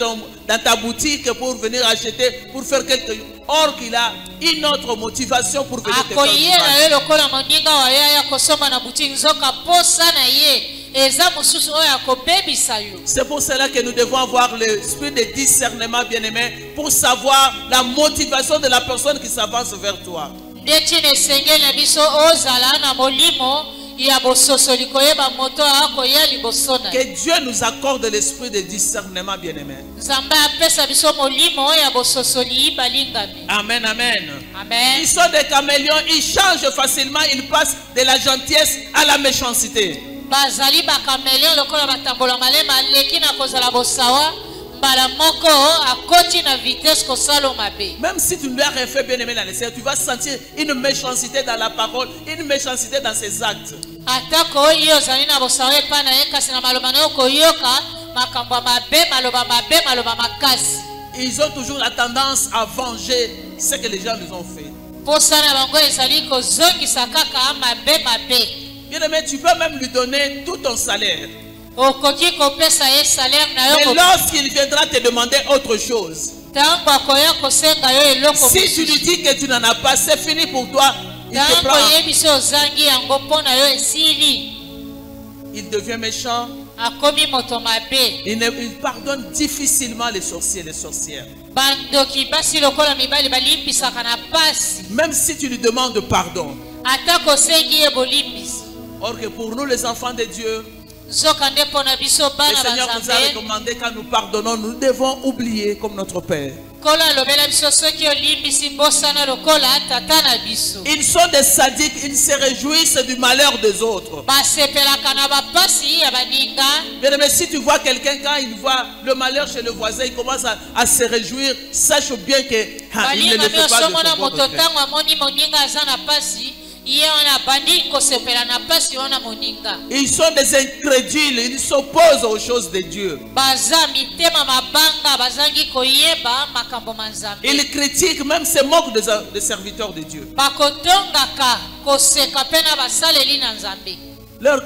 ta boutique pour venir acheter, pour faire quelque chose. Or qu'il a une autre motivation pour venir te faire du mal. C'est pour cela que nous devons avoir l'esprit de discernement, bien-aimé, pour savoir la motivation de la personne qui s'avance vers toi. Que Dieu nous accorde l'esprit de discernement, bien-aimé. Amen, amen. Ils sont des caméléons, ils changent facilement, ils passent de la gentillesse à la méchanceté. Même si tu ne lui as rien fait, bien aimé dans le Seigneur, tu vas sentir une méchanceté dans la parole, une méchanceté dans ses actes. Ils ont toujours la tendance à venger ce que les gens nous ont fait. Bien aimé, tu peux même lui donner tout ton salaire. Mais lorsqu'il viendra te demander autre chose, si tu lui dis que tu n'en as pas, c'est fini pour toi. Il te prend. Il devient méchant. Il pardonne difficilement les sorciers et les sorcières. Même si tu lui demandes pardon. Or que pour nous les enfants de Dieu, Nzokande pona biso Le bana Seigneur nous a banzambe. recommandé quand nous pardonnons, nous devons oublier comme notre Père. Kola lobela biso soki olimbisi bosana lokola tata na biso. Ils sont des sadiques, ils se réjouissent du malheur des autres. Basepelaka na bapasi ya baninga. Bien aimé, si tu vois quelqu'un, quand il voit le malheur chez le voisin, il commence à se réjouir, sache bien que il ne le Balinga fait pas de miosomona son bon moto gré. tango amoni moninga aza na pasi. Iye wana bandi kosepela na pasi wana moninga. Ils sont des incrédules, ils s'opposent aux choses de Dieu. Baza mitema mabanga bazangi koyeba makambo manzambe. Ils critiquent, même se moquent des serviteurs de Dieu. Bakotongaka koseka pena basaleli na nzambe. Leur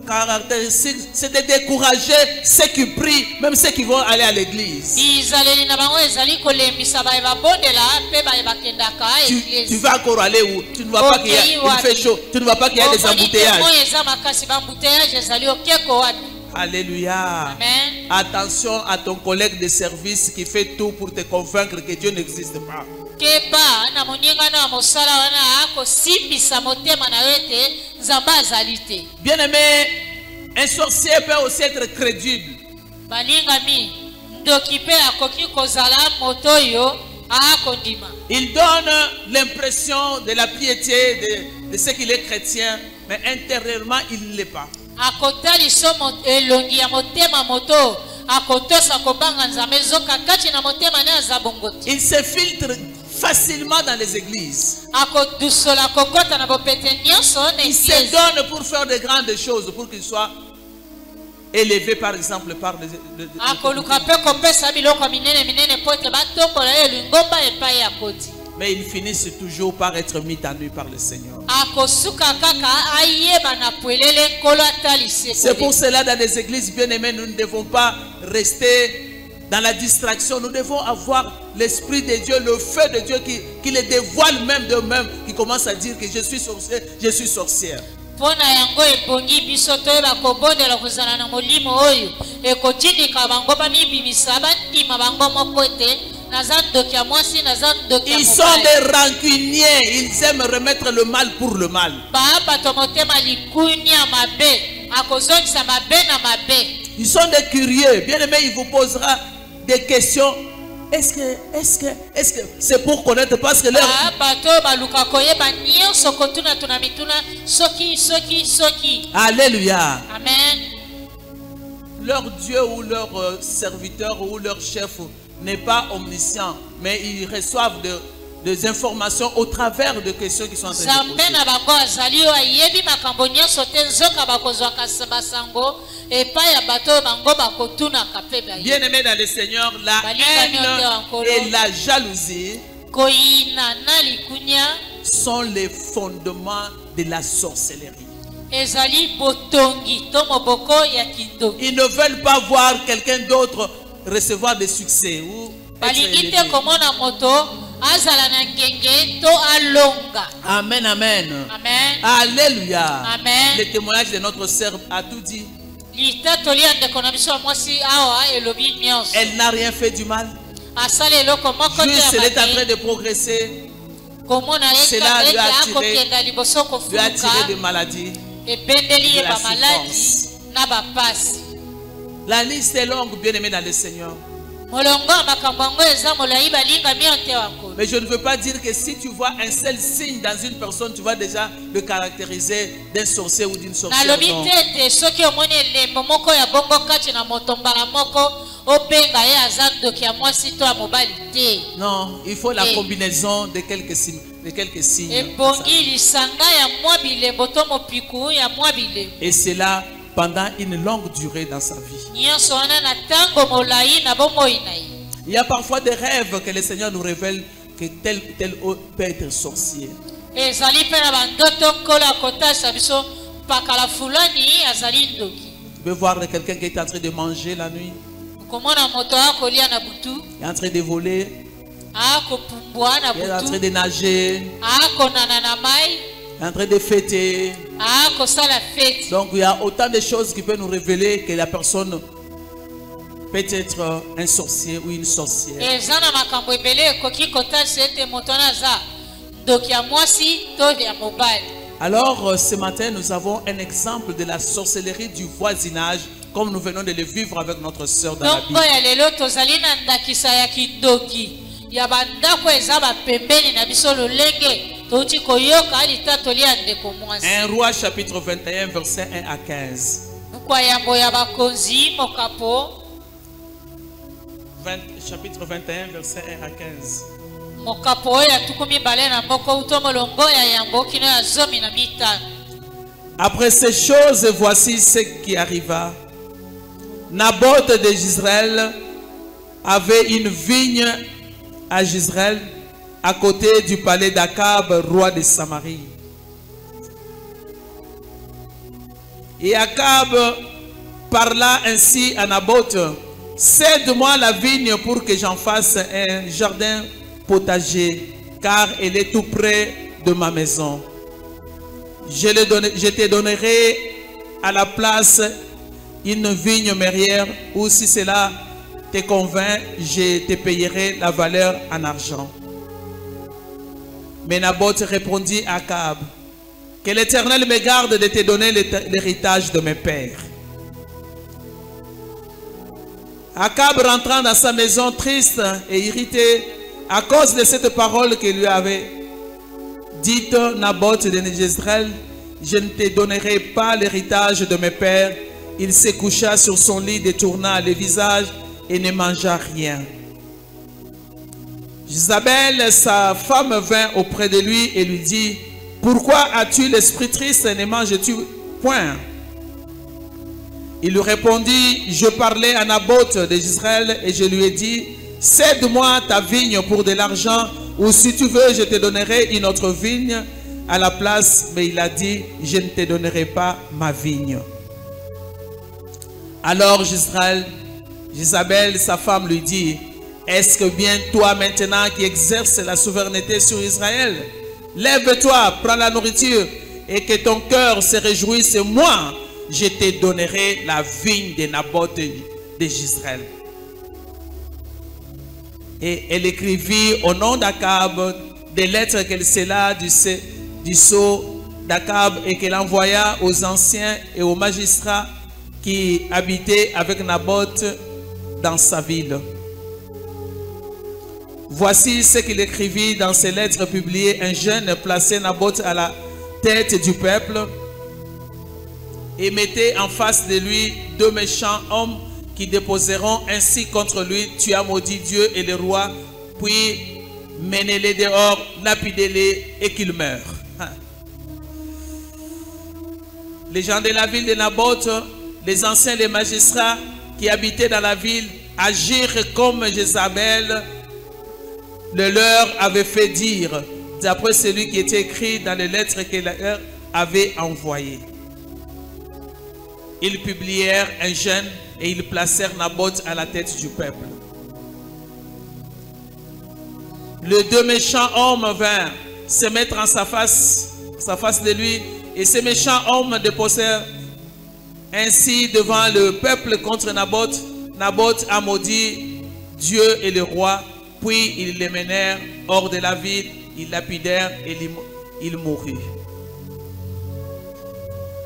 caractéristique, c'est de décourager ceux qui prient, même ceux qui vont aller à l'église. Bizaleli na bango ezali kolembisa baye babondela pe baye bakendaka église. Tu vas encore aller où? Tu ne vois pas qu'il fait chaud, tu ne vois pas qu'il y a des embouteillages. Eza makasi ba embouteillage ezali okeko wapi. Alléluia. Amen. Attention à ton collègue de service qui fait tout pour te convaincre que Dieu n'existe pas. Keba na moninga na mosala wana akosimbisa motema na yo ete nzambe azali te. Bien aimé, un sorcier peut aussi être crédible. Balingami ndoki pe akoki kozala moto oyo akondima. Il donne l'impression de la piété de ce qu'il est chrétien, mais intérieurement il ne l'est pas. Akotaliso elongi ya motema moto akotosa kobanga nzambe zoka kati na motema ne azabongoti. Il se filtre facilement dans les églises. Akodusola kokota na bopete nyonso na Il se église. donne pour faire de grandes choses, pour qu'il soit élevé par exemple par les Akoluka pe kopesa biloko minene minene po ete batombola ye lingomba epai ya koti. mais ils finissent toujours par être mis à nu par le Seigneur. Akosuka kaka ayeba na pwelele nkolo atalise. C'est pour cela dans les églises bien-aimées, nous ne devons pas rester dans la distraction. Nous devons avoir l'Esprit de Dieu, le feu de Dieu qui les dévoile même d'eux-mêmes, qui commence à dire que je suis sorcier, je suis sorcière. Pona yango ebongi biso toyeba kobondela kozala na molimo oyo ekotindika bango bamibimisa bandima bango moko ete naza ndoki ya mwasi naza ndoki ya Ils sont mobali. des rancuniers, ils aiment remettre le mal pour le mal. Babato motema likunya mabe akozongisa mabe na mabe. Ils sont des curieux. Bien aimé, il vous posera des questions. Est-ce que c'est pour connaître, parce que leur... Bato baluka koyeba nyonso kotuna tuna mituna soki. Alléluia. Amen. Leur Dieu ou leur serviteur ou leur chef n'est pas omniscient, mais ils reçoivent des informations au travers de questions qui sont en train de Zambe poser. na bango azali oyo ayebi makambo nyonso te nzoka bakozwaka basango epai ya bato oyo bango bakotunaka mpe baye. Bien aimé dans le Seigneur, la haine et la jalousie koyina na likunya sont les fondements de la sorcellerie. ezali botongi to moboko ya kindoki. Ils ne veulent pas voir quelqu'un d'autre recevoir des succès ou être balingi élevé. te komona moto azala na ngenge to alonga. Amen, amen. Amen. Alléluia. Amen. Le témoignage de notre sœur a tout dit. Litatoli ya ndeko na biso ya mwasi awa elobi nyonso. Elle n'a rien fait du mal. Asala eloko moko te Juste, ya elle est en train mabe. de progresser. Komona Cela lui ete a attiré- akokenda liboso Lui a attiré des kofuluka maladies. ebendeli ye de la bamaladi souffrance. na bapasi. La liste est longue, bien aimé dans le Seigneur. Molongo ya makambo yango eza molai balingami yo te wakolo. Mais je ne veux pas dire que si tu vois un seul signe dans une personne, tu vas déjà le caractériser d'un sorcier ou d'une sorcière. nalobi Non. te ete soki omoni elembo moko ya bongo kati na moto mbala moko obenga ye aza ndoki ya mwasi to ya mobali te. Non, il faut la Et- combinaison de quelques signes. ebongi lisanga ya mwa bilembo to mopiku ya mwa bilembo Et cela pendant une longue durée dans sa vie. nyonso wana na ntango molai na bomoi na ye. Il y a parfois des rêves que le Seigneur nous révèle que tel ou tel peut être sorcier. ezali mpe na bandoto nkolo akotalisa biso pakala fulani azali ndoki. Tu peux voir quelqu'un qui est en train de manger la nuit, komona moto akolia na butu il est en train de voler, akopumbwa na il est en train butu de nager, akonana na mai il est en train de fêter. akosala feti. Donc il y a autant de choses qui peuvent nous révéler que la personne peut être un sorcier ou une sorcière. eza na makambo ebele ekoki kotalisa ete moto wana aza ndoki ya mwasi to ya mobali. Alors, ce matin, nous avons un exemple de la sorcellerie du voisinage, comme nous venons de le vivre avec notre sœur dans la Bible. 1 Roi chapitre 21, verset 1 à 15. Chapitre 21, verset 1 à 15. Après ces choses, voici ce qui arriva. Naboth de Jezreel avait une vigne à Jezreel, à côté du palais d'Akab, roi de Samarie. Et Akab parla ainsi à Naboth: cède-moi la vigne pour que j'en fasse un jardin potager, car elle est tout près de ma maison. Je te donnerai à la place une vigne mûrière, ou si cela te convainc, je te payerai la valeur en argent. Mais Naboth répondit à Akab: que l'Éternel me garde de te donner l'héritage de mes pères. Akab, rentrant dans sa maison triste et irrité à cause de cette parole que lui avait dite Naboth de Jezreel: je ne te donnerai pas l'héritage de mes pères. Il se coucha sur son lit, détourna le visage et ne mangea rien. Jézabel, sa femme, vint auprès de lui et lui dit: pourquoi as-tu l'esprit triste et ne manges-tu point? Il lui répondit: je parlais à Naboth de Jezreel et je lui ai dit: cède-moi ta vigne pour de l'argent, ou si tu veux, je te donnerai une autre vigne à la place. Mais il a dit: je ne te donnerai pas ma vigne. Alors Jézabel, sa femme, lui dit: est-ce que bien toi maintenant qui exerces la souveraineté sur Israël? Lève-toi, prends la nourriture et que ton cœur se réjouisse. Moi, je te donnerai la vigne de Naboth de Jezreel. Et elle écrivit au nom d'Akab des lettres qu'elle scella du sceau d'Akab et qu'elle envoya aux anciens et aux magistrats qui habitaient avec Naboth dans sa ville. Voici ce qu'il écrivit dans ses lettres publiées. Un jeune plaçait Naboth à la tête du peuple et mettait en face de lui deux méchants hommes qui déposeront ainsi contre lui: tu as maudit Dieu et le roi, puis menez-les dehors, lapidez-les et qu'ils meurent. Les gens de la ville de Naboth, les anciens, les magistrats qui habitaient dans la ville, agirent comme Jézabel le leur avait fait dire, d'après celui qui était écrit dans les lettres qu'elle leur avait envoyées. Ils publièrent un jeûne et ils placèrent Naboth à la tête du peuple. Les deux méchants hommes vinrent se mettre en sa face de lui, et ces méchants hommes déposèrent ainsi devant le peuple contre Naboth. Naboth a maudit Dieu et le roi, puis ils les menèrent hors de la ville, ils lapidèrent et il mourut.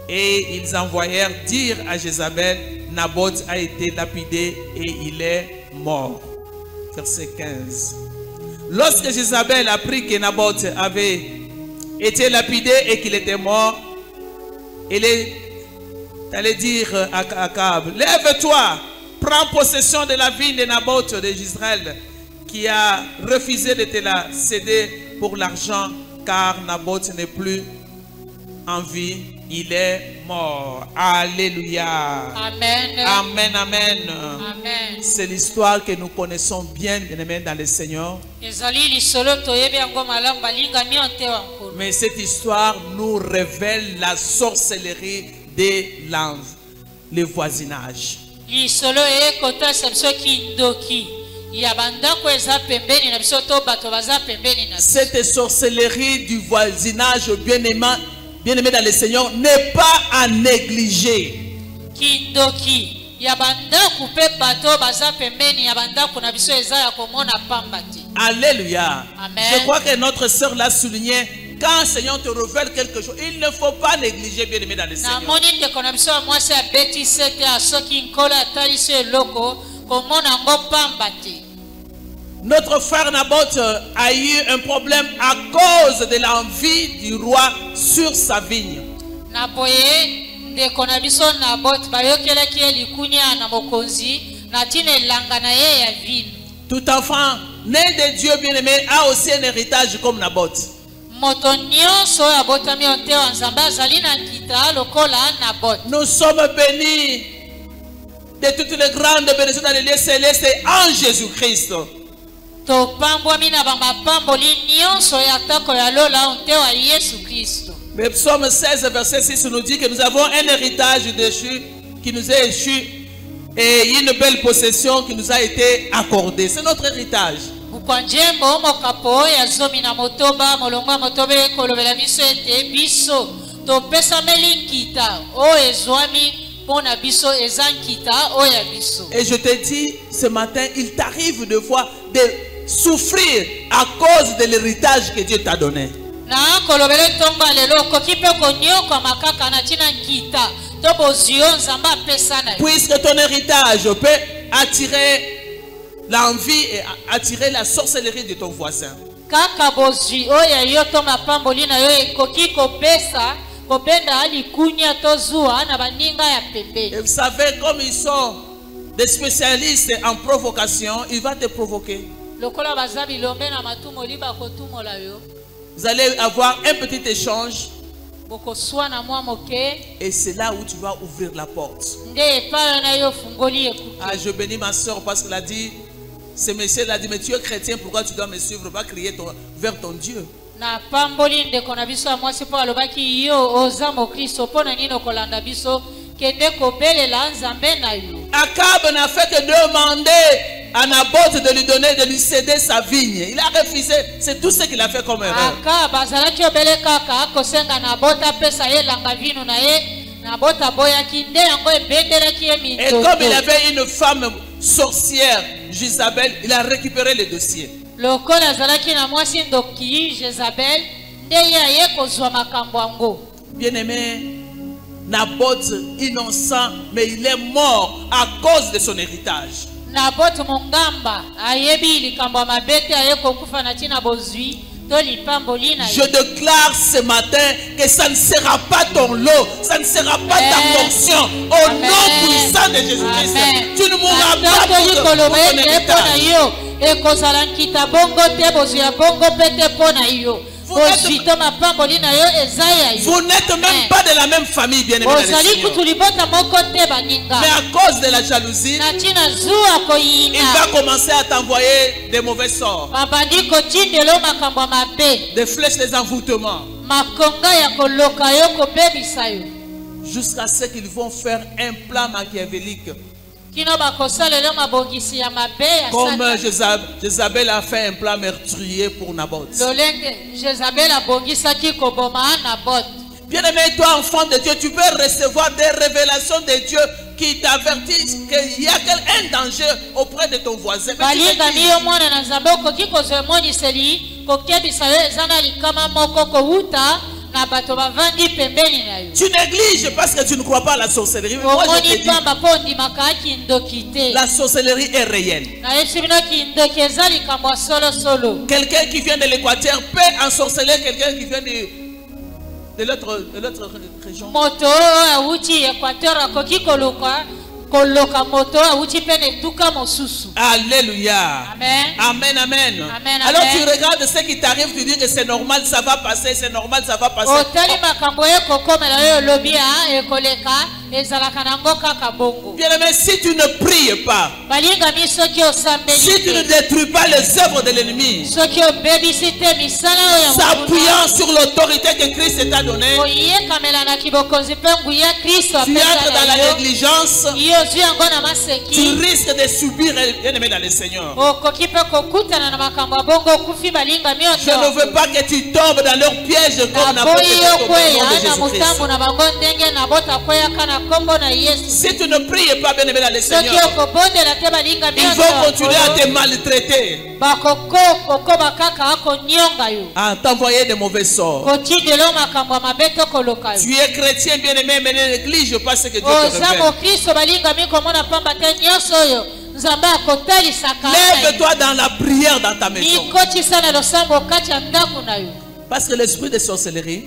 Et ils envoyèrent dire à Jézabel: Naboth a été lapidé et il est mort. Verset 15. Lorsque Jézabel apprit que Naboth avait été lapidé et qu'il était mort, elle allait dire à Akab: lève-toi, prends possession de la vigne de Naboth de Jezreel, qui a refusé de te la céder pour l'argent, car Naboth n'est plus en vie, il est mort. Alléluia. Amen. Amen, amen. Amen. C'est l'histoire que nous connaissons bien, bien-aimés dans le Seigneur. Mais cette histoire nous révèle la sorcellerie de le voisinage. Cette sorcellerie du voisinage, bien-aimé dans le Seigneur, n'est pas à négliger. Alléluia. Amen. Je crois que notre sœur l'a souligné. quand le Seigneur te révèle quelque chose, il ne faut pas négliger, bien aimé dans le Seigneur. Notre frère Naboth a eu un problème à cause de l'envie du roi sur sa vigne. Tout enfant né de Dieu bien-aimé a aussi un héritage comme Naboth. Nous sommes bénis de toutes les grandes bénédictions dans les lieux célestes en Jésus-Christ. Le psaume 16 verset 6 nous dit que nous avons un héritage déchu qui nous est échu et une belle possession qui nous a été accordée. C'est notre héritage. Et je te dis ce matin, il t'arrive de fois de souffrir à cause de l'héritage que Dieu t'a donné. Puisque ton héritage peut attirer l'envie et attirer la sorcellerie de ton voisin. Et vous savez, comme ils sont des spécialistes en provocation, il va te provoquer. Vous allez avoir un petit échange. Et c'est là où tu vas ouvrir la porte. Ah, je bénis ma soeur parce qu'elle a dit, ce monsieur l'a dit, mais tu es chrétien, pourquoi tu dois me suivre? Va crier vers ton Dieu. Akab n'a fait que demander à Naboth de lui donner, de lui céder sa vigne. Il a refusé. C'est tout ce qu'il a fait comme erreur. Et comme il avait une femme sorcière, Jézabel, il a récupéré le dossier. Bien-aimé, Naboth innocent, mais il est mort à cause de son héritage. Je déclare ce matin que ça ne sera pas ton lot, ça ne sera pas ta portion. Au nom puissant de Jésus-Christ, tu ne mourras pas pour ton héritage. Vous n'êtes même pas de la même famille, bien aimé. Mais à cause de la jalousie, il va commencer à t'envoyer des mauvais sorts, des flèches, des envoûtements, jusqu'à ce qu'ils vont faire un plan machiavélique. Comme Jézabel a fait un plan meurtrier pour Naboth. Bien aimé, toi enfant de Dieu, tu peux recevoir des révélations de Dieu qui t'avertissent qu'il y a un danger auprès de ton voisin. Tu négliges parce que tu ne crois pas à la sorcellerie. Mais moi je te dis, la sorcellerie est réelle. Quelqu'un qui vient de l'Équateur peut ensorceler quelqu'un qui vient de l'autre région. Alléluia. Amen. Amen, amen. Amen. Alors tu regardes ce qui t'arrive, tu dis que c'est normal, ça va passer, c'est normal, ça va passer. Bien aimé, si tu ne pries pas, si tu ne détruis pas les œuvres de l'ennemi, s'appuyant sur l'autorité que Christ t'a donnée, tu entres dans la négligence, tu risques de subir, bien aimé dans le Seigneur. Je ne veux pas que tu tombes dans leur piège comme Naboth est tombé au nom de Jésus-Christ. Si tu ne pries pas, bien aimé dans le Seigneur, ils vont continuer à te maltraiter, à t'envoyer des mauvais sorts. Tu es chrétien, bien aimé, mais ne néglige pas ce que Dieu te révèle. Lève-toi dans la prière dans ta maison. Parce que l'esprit de sorcellerie,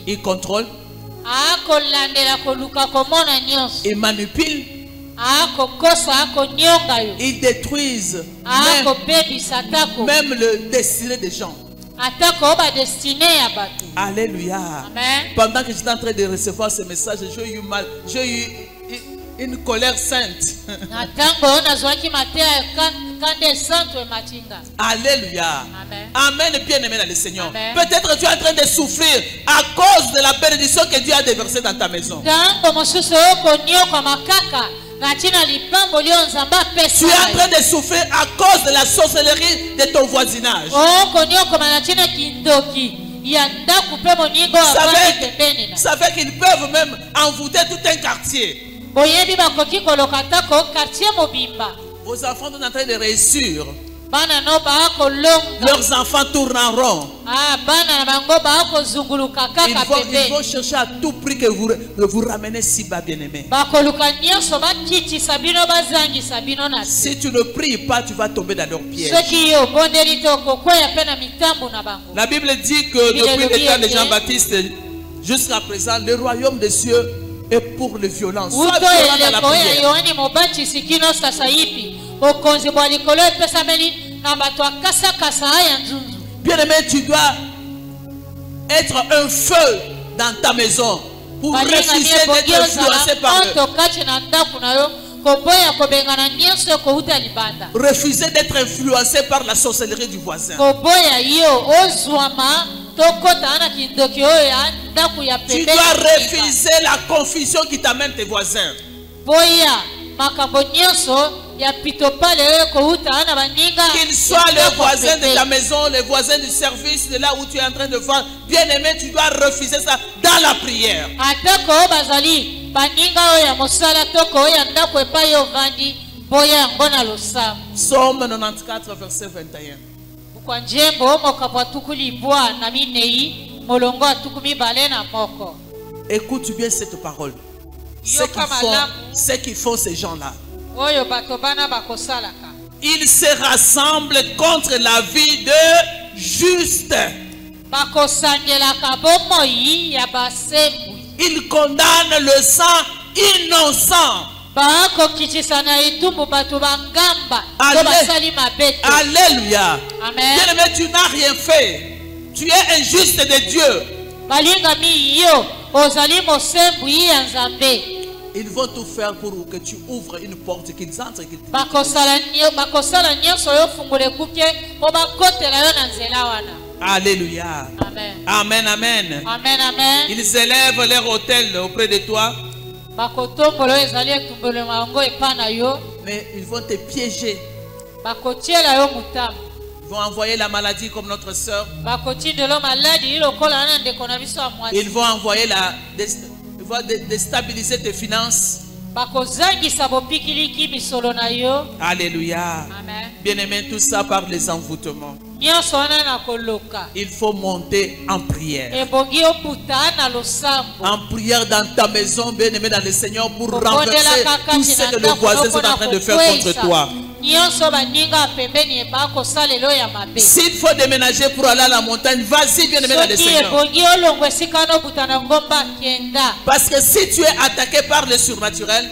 il contrôle, il manipule, il détruise même le destiné des gens. Alléluia. Pendant que j'étais en train de recevoir ce message, j'ai eu une colère sainte. Alléluia. Amen. Bien aimé dans le Seigneur. Peut-être tu es en train de souffrir à cause de la bénédiction que Dieu a déversée dans ta maison. Tu es en train de souffrir à cause de la sorcellerie de ton voisinage. Ça fait qu'ils peuvent même envoûter tout un quartier. Vos enfants sont en train de réussir. Leurs enfants tournent en rond. Ils vont chercher à tout prix que vous ramenez si bas, bien-aimés. Si tu ne pries pas, tu vas tomber dans leur piège. La Bible dit que depuis le temps de Jean-Baptiste jusqu'à présent, le royaume des cieux est pour les violences. Sois violent dans la prière. Bien-aimé, tu dois être un feu dans ta maison pour refuser d'être influencé par refuser d'être influencé par la sorcellerie du voisin. Tu dois refuser la confusion qui t'amène tes voisins. Qu'ils soient les voisins de ta maison, les voisins du service, de là où tu es en train de faire. Bien aimé, tu dois refuser ça dans la prière. Psaume 94, verset 21. Écoute bien cette parole. Ce qu'ils font ces gens-là. Ils se rassemblent contre la vie de juste. Ils condamnent le sang innocent. Alléluia. Bien-aimé, tu n'as rien fait. Tu es injuste de Dieu. Ils vont tout faire pour que tu ouvres une porte, qu'ils entrent, qu'ils te Alléluia. Amen. Amen. Ils élèvent leur autel auprès de toi. Mais ils vont te piéger. Ils vont envoyer la maladie comme notre soeur. Ils vont envoyer déstabiliser tes finances. Alléluia. Bien-aimé, tout ça par les envoûtements. Il faut monter en prière. En prière dans ta maison, bien-aimé dans le Seigneur, pour renverser tout ce que les voisins sont en train de faire contre toi. S'il faut déménager pour aller à la montagne, vas-y, bien-aimé dans le Seigneur. Parce que si tu es attaqué par le surnaturel,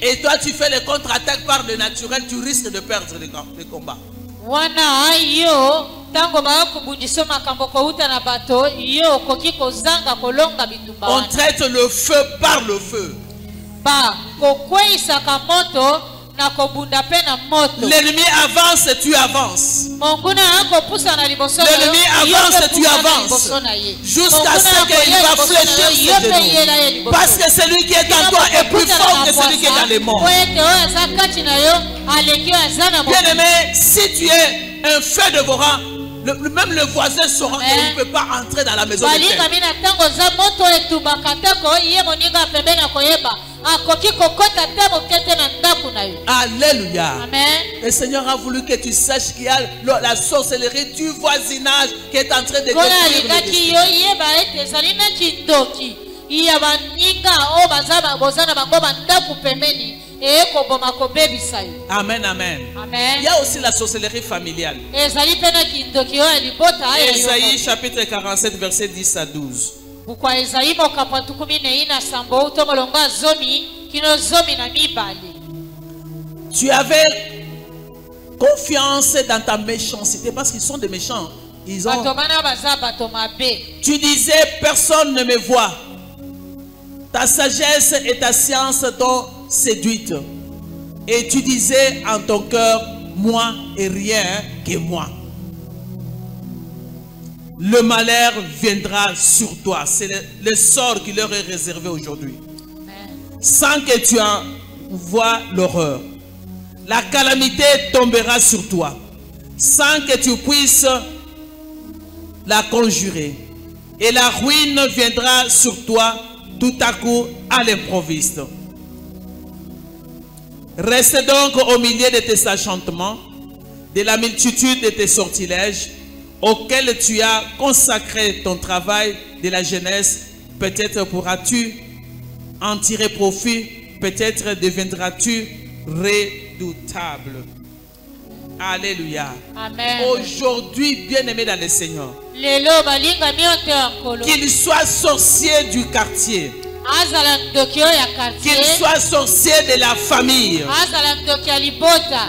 et toi tu fais les contre-attaques par le naturel, tu risques de perdre le combat. On traite le feu par le feu. L'ennemi avance, tu avances. L'ennemi avance, tu avances. Jusqu'à ce qu'il va fléchir ses genoux. Parce que celui qui est en toi est plus fort que celui qui est dans les morts. Bien-aimé, si tu es un feu dévorant, même le voisin saura qu'il ne peut pas entrer dans la maison de Dieu. Alléluia. Amen. Le Seigneur a voulu que tu saches qu'il y a la sorcellerie du voisinage qui est en train de détruire Amen, amen. Amen. Il y a aussi la sorcellerie familiale. Ésaïe chapitre 47 verset 10 à 12. Tu avais confiance dans ta méchanceté parce qu'ils sont des méchants. Ils ont... Tu disais, personne ne me voit. Ta sagesse et ta science t'ont séduite. Et tu disais en ton cœur, moi et rien que moi. Le malheur viendra sur toi. C'est le sort qui leur est réservé aujourd'hui. Sans que tu en vois l'horreur. La calamité tombera sur toi. Sans que tu puisses la conjurer. Et la ruine viendra sur toi tout à coup à l'improviste. Reste donc au milieu de tes enchantements, de la multitude de tes sortilèges, auxquels tu as consacré ton travail de la jeunesse. Peut-être pourras-tu en tirer profit, peut-être deviendras-tu redoutable. Alléluia. Amen. Aujourd'hui, bien-aimé dans le Seigneur, qu'il soit sorcier du quartier, qu'il soit sorcier de la famille,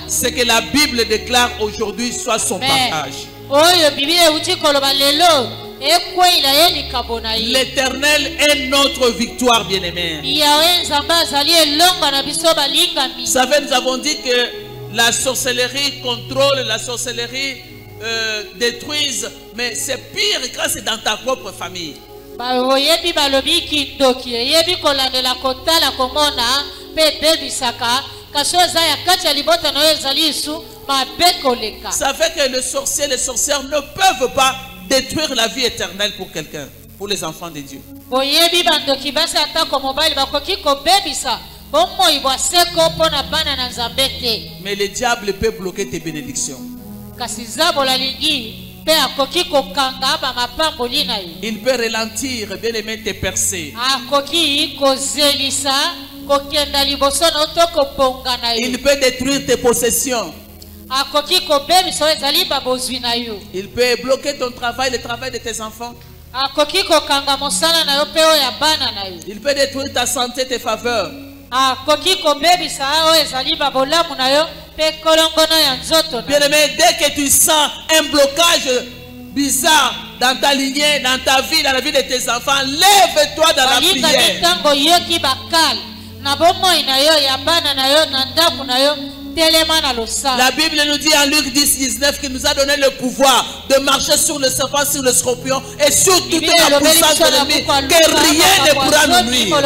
ce que la Bible déclare aujourd'hui soit son partage. L'Éternel est notre victoire, bien-aimé. Vous savez, nous avons dit que la sorcellerie contrôle, la sorcellerie détruise, mais c'est pire quand c'est dans ta propre famille. Ça fait que le sorcier, les sorcières ne peuvent pas détruire la vie éternelle pour quelqu'un, pour les enfants de Dieu. Mais le diable peut bloquer tes bénédictions. Il peut ralentir, bien aimé, tes percées. Il peut détruire tes possessions. Il peut bloquer ton travail, le travail de tes enfants. Il peut détruire ta santé, tes faveurs. Bien-aimé, dès que tu sens un blocage bizarre dans ta lignée, dans ta vie, dans la vie de tes enfants, lève-toi dans la prière. La Bible nous dit en Luc 10, 19 qu'il nous a donné le pouvoir de marcher sur le serpent, sur le scorpion et sur toute la puissance de l'ennemi, que rien ne pourra nous nuire.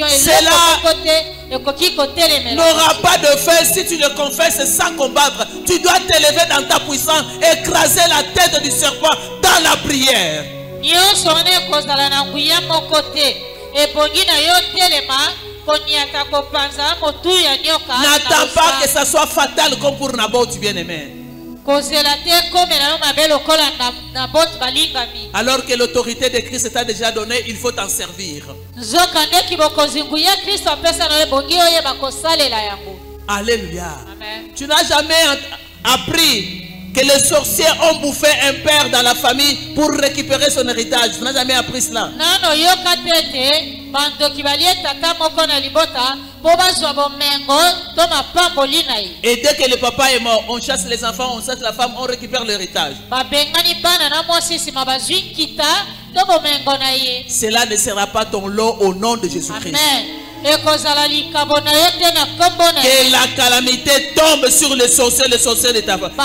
Cela n'aura pas de fin si tu le confesses sans combattre. Tu dois t'élever dans ta puissance, écraser la tête du serpent dans la prière. N'attends pas que ça soit fatal comme pour Naboth, bien-aimé. Alors que l'autorité de Christ t'a déjà donné, il faut t'en servir. Alléluia. Amen. Tu n'as jamais appris que les sorciers ont bouffé un père dans la famille pour récupérer son héritage. Tu n'as jamais appris cela. Et dès que le papa est mort, on chasse les enfants, on chasse la femme, on récupère l'héritage. Cela ne sera pas ton lot au nom de Jésus-Christ. Que la calamité tombe sur les sorciers de ta famille.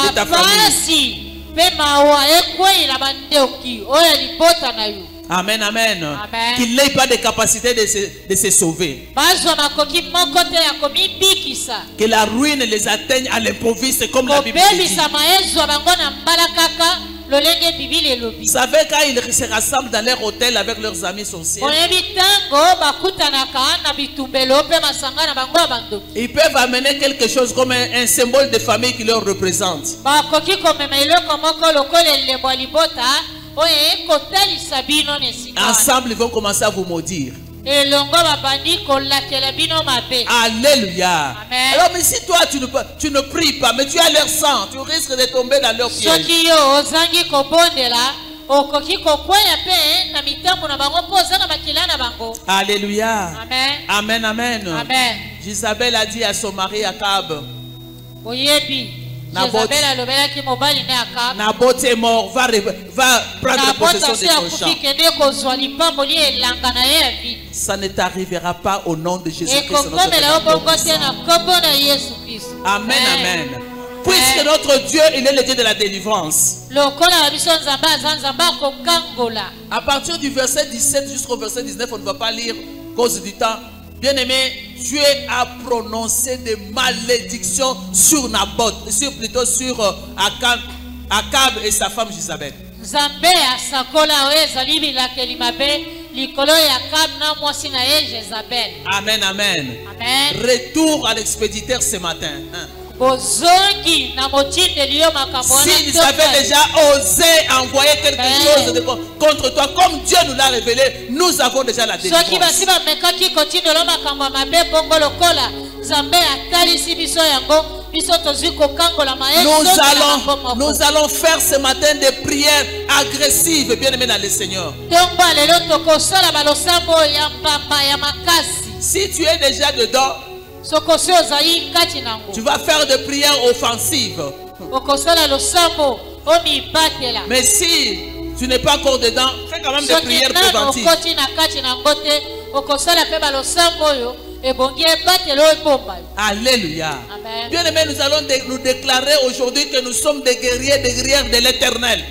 Amen, amen. Amen. Qu'il n'ait pas de capacité de se sauver. Que la ruine les atteigne à l'improviste comme la Bible dit. Vous savez, quand ils se rassemblent dans leur hôtel avec leurs amis sorciers, ils peuvent amener quelque chose comme un symbole de famille qui leur représente. Ensemble, ils vont commencer à vous maudire. Alléluia. Amen. Alors, mais si toi tu ne pries pas, mais tu as leur sang, tu risques de tomber dans leur piège. Alléluia. Amen. Amen, amen. Amen. Isabelle a dit à son mari Akab, Naboth est mort, va prendre possession de son champ. Ça ne t'arrivera pas au nom de Jésus-Christ. Amen, amen. Puisque notre Dieu, il est le Dieu de la délivrance. À partir du verset 17 jusqu'au verset 19, on ne va pas lire à cause du temps. Bien-aimé, Dieu a prononcé des malédictions sur Naboth, sur Akab et sa femme Jezabel. Amen, amen. Retour à l'expéditeur ce matin. S'ils avaient déjà osé envoyer quelque chose contre toi, comme Dieu nous l'a révélé, nous avons déjà la délivrance. Nous allons faire ce matin des prières agressives, bien aimés dans le Seigneur. Si tu es déjà dedans, tu vas faire des prières offensives. Mais si tu n'es pas encore dedans, fais quand même des prières préventives. Alléluia. Bien aimé, nous allons nous déclarer aujourd'hui que nous sommes des guerriers, des guerrières de l'Éternel.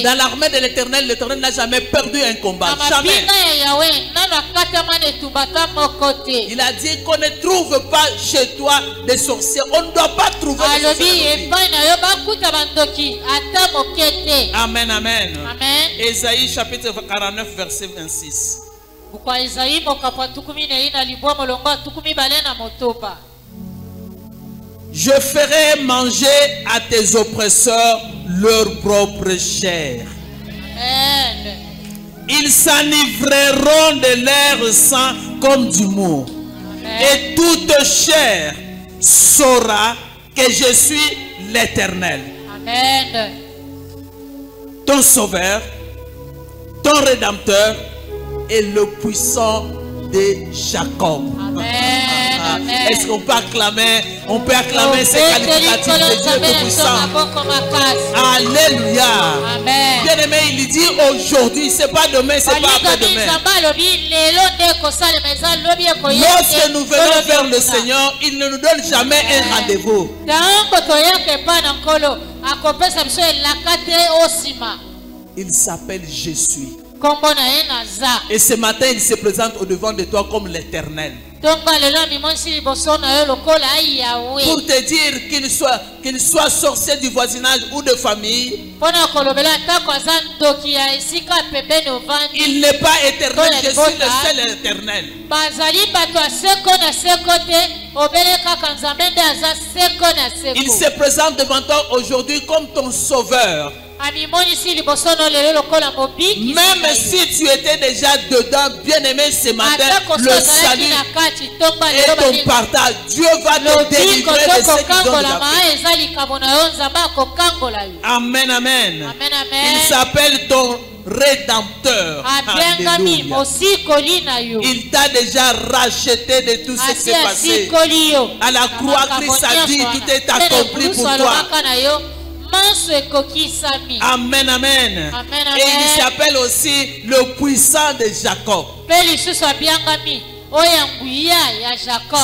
Dans l'armée de l'Éternel, l'Éternel n'a jamais perdu un combat. Jamais. Il a dit qu'on ne trouve pas chez toi des sorciers. On ne doit pas trouver des sorciers. Amen, amen. Ésaïe chapitre 49 verset 26. Je ferai manger à tes oppresseurs leur propre chair. Amen. Ils s'enivreront de leur sang comme du mou. Et toute chair saura que je suis l'Éternel. Amen. Ton sauveur, ton rédempteur est le puissant de Jacob. Amen. Est-ce qu'on peut acclamer? On peut acclamer ces qualificatifs de Dieu Tout-Puissant. Alléluia. Amen. Bien aimé, il dit aujourd'hui, c'est pas demain, c'est pas après-demain. Lorsque nous venons vers le Seigneur, il ne nous donne jamais un rendez-vous. Il s'appelle Je suis. Et ce matin, il se présente au devant de toi comme l'Éternel. Pour te dire qu'il soit sorcier du voisinage ou de famille, il n'est pas éternel, je suis le seul éternel. Il se présente devant toi aujourd'hui comme ton sauveur. Même si tu étais déjà dedans, bien aimé, ce matin, le salut et ton partage, Dieu va te délivrer de ce qu'ils ont déjà fait. Amen, amen. Il s'appelle ton rédempteur. Alléluia. Il t'a déjà racheté de tout ce qui s'est passé. À la croix, Christ a dit, tout est accompli pour toi. Amen, amen. Et il s'appelle aussi le puissant de Jacob.